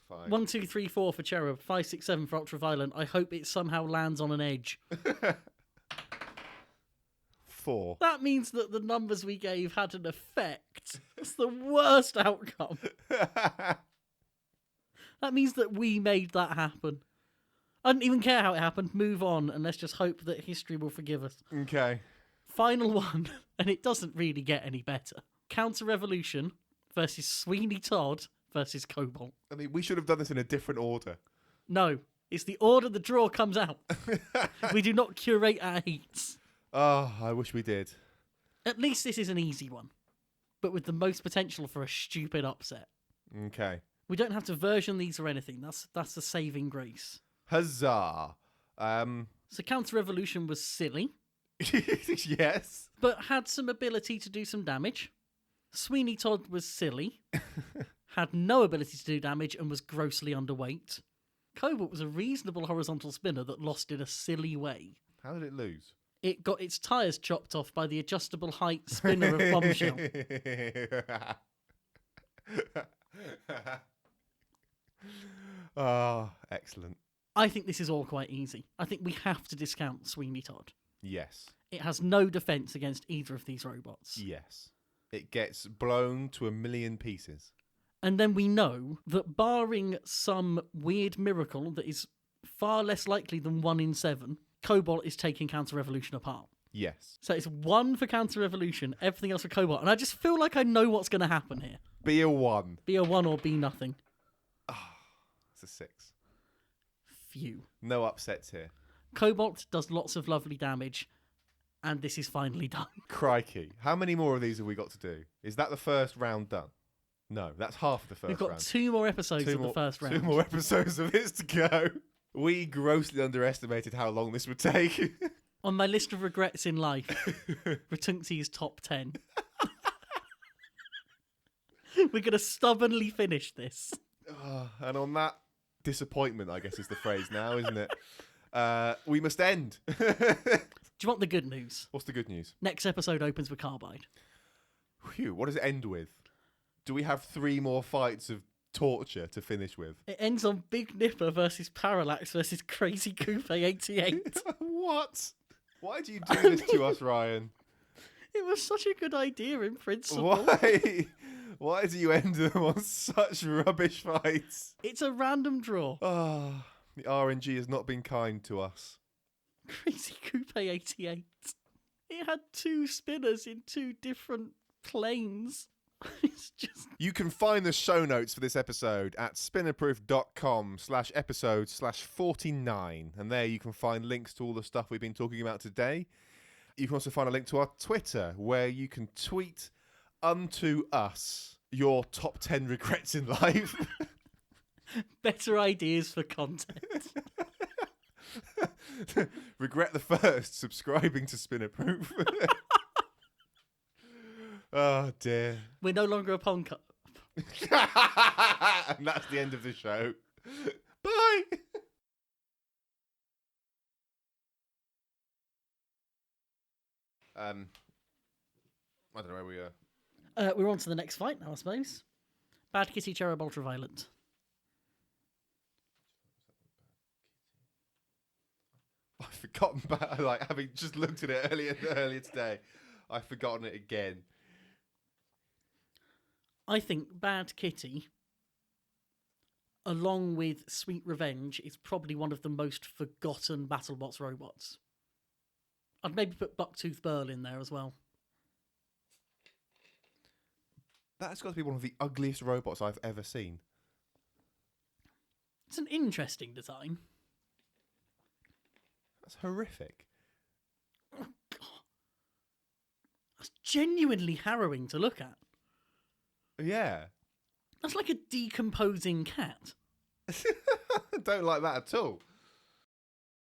Fine. 1, 2, 3, 4 for Cherub. 5, 6, 7 for Ultraviolent. I hope it somehow lands on an edge. 4. That means that the numbers we gave had an effect. That's the worst outcome. That means that we made that happen. I didn't even care how it happened. Move on, and let's just hope that history will forgive us. Okay. Final one, and it doesn't really get any better. Counter Revolution versus Sweeney Todd versus Cobalt. I mean, we should have done this in a different order. No, it's the order the draw comes out. We do not curate our heats. Oh, I wish we did. At least this is an easy one, but with the most potential for a stupid upset. Okay. We don't have to version these or anything. That's the saving grace. Huzzah. So Counter Revolution was silly, Yes. but had some ability to do some damage. Sweeney Todd was silly, had no ability to do damage, and was grossly underweight. Cobalt was a reasonable horizontal spinner that lost in a silly way. How did it lose? It got its tyres chopped off by the adjustable height spinner of Bombshell. Oh, excellent. I think this is all quite easy. I think we have to discount Sweeney Todd. Yes. It has no defence against either of these robots. Yes. It gets blown to a million pieces. And then we know that barring some weird miracle that is far less likely than 1 in 7, Cobalt is taking Counter Revolution apart. Yes. So it's 1 for Counter Revolution, everything else for Cobalt. And I just feel like I know what's going to happen here. Be a 1. Be a 1 or be nothing. It's a 6. Phew. No upsets here. Cobalt does lots of lovely damage, and this is finally done. Crikey. How many more of these have we got to do? Is that the first round done? No, that's half of the first We've got round. 2 more episodes of the first round. 2 more episodes of this to go. We grossly underestimated how long this would take. On my list of regrets in life, Retunxi is top 10. We're going to stubbornly finish this. And on that disappointment, I guess is the phrase now, isn't it? We must end. Do you want the good news? What's the good news? Next episode opens with Carbide. Phew, what does it end with? Do we have 3 more fights of torture to finish with? It ends on Big Nipper versus Parallax versus Crazy Coupe 88. What? Why do you do this to us, Ryan? It was such a good idea in principle. Why? Why do you end them on such rubbish fights? It's a random draw. The RNG has not been kind to us. Crazy Coupe 88. It had 2 spinners in 2 different planes. It's just... You can find the show notes for this episode at spinnerproof.com/episode/49. And there you can find links to all the stuff we've been talking about today. You can also find a link to our Twitter where you can tweet unto us your top 10 regrets in life. Better ideas for content. Regret the first, subscribing to Spinnerproof. Oh dear. We're no longer a podcast. And that's the end of the show. Bye. I don't know where we are. We're on to the next fight now, I suppose. Bad Kitty Cherub Ultraviolent. I've forgotten about, like, having just looked at it earlier today. I've forgotten it again. I think Bad Kitty, along with Sweet Revenge, is probably one of the most forgotten BattleBots robots. I'd maybe put Bucktooth Burl in there as well. That's got to be one of the ugliest robots I've ever seen. It's an interesting design. That's horrific. Oh, God. That's genuinely harrowing to look at. Yeah. That's like a decomposing cat. Don't like that at all.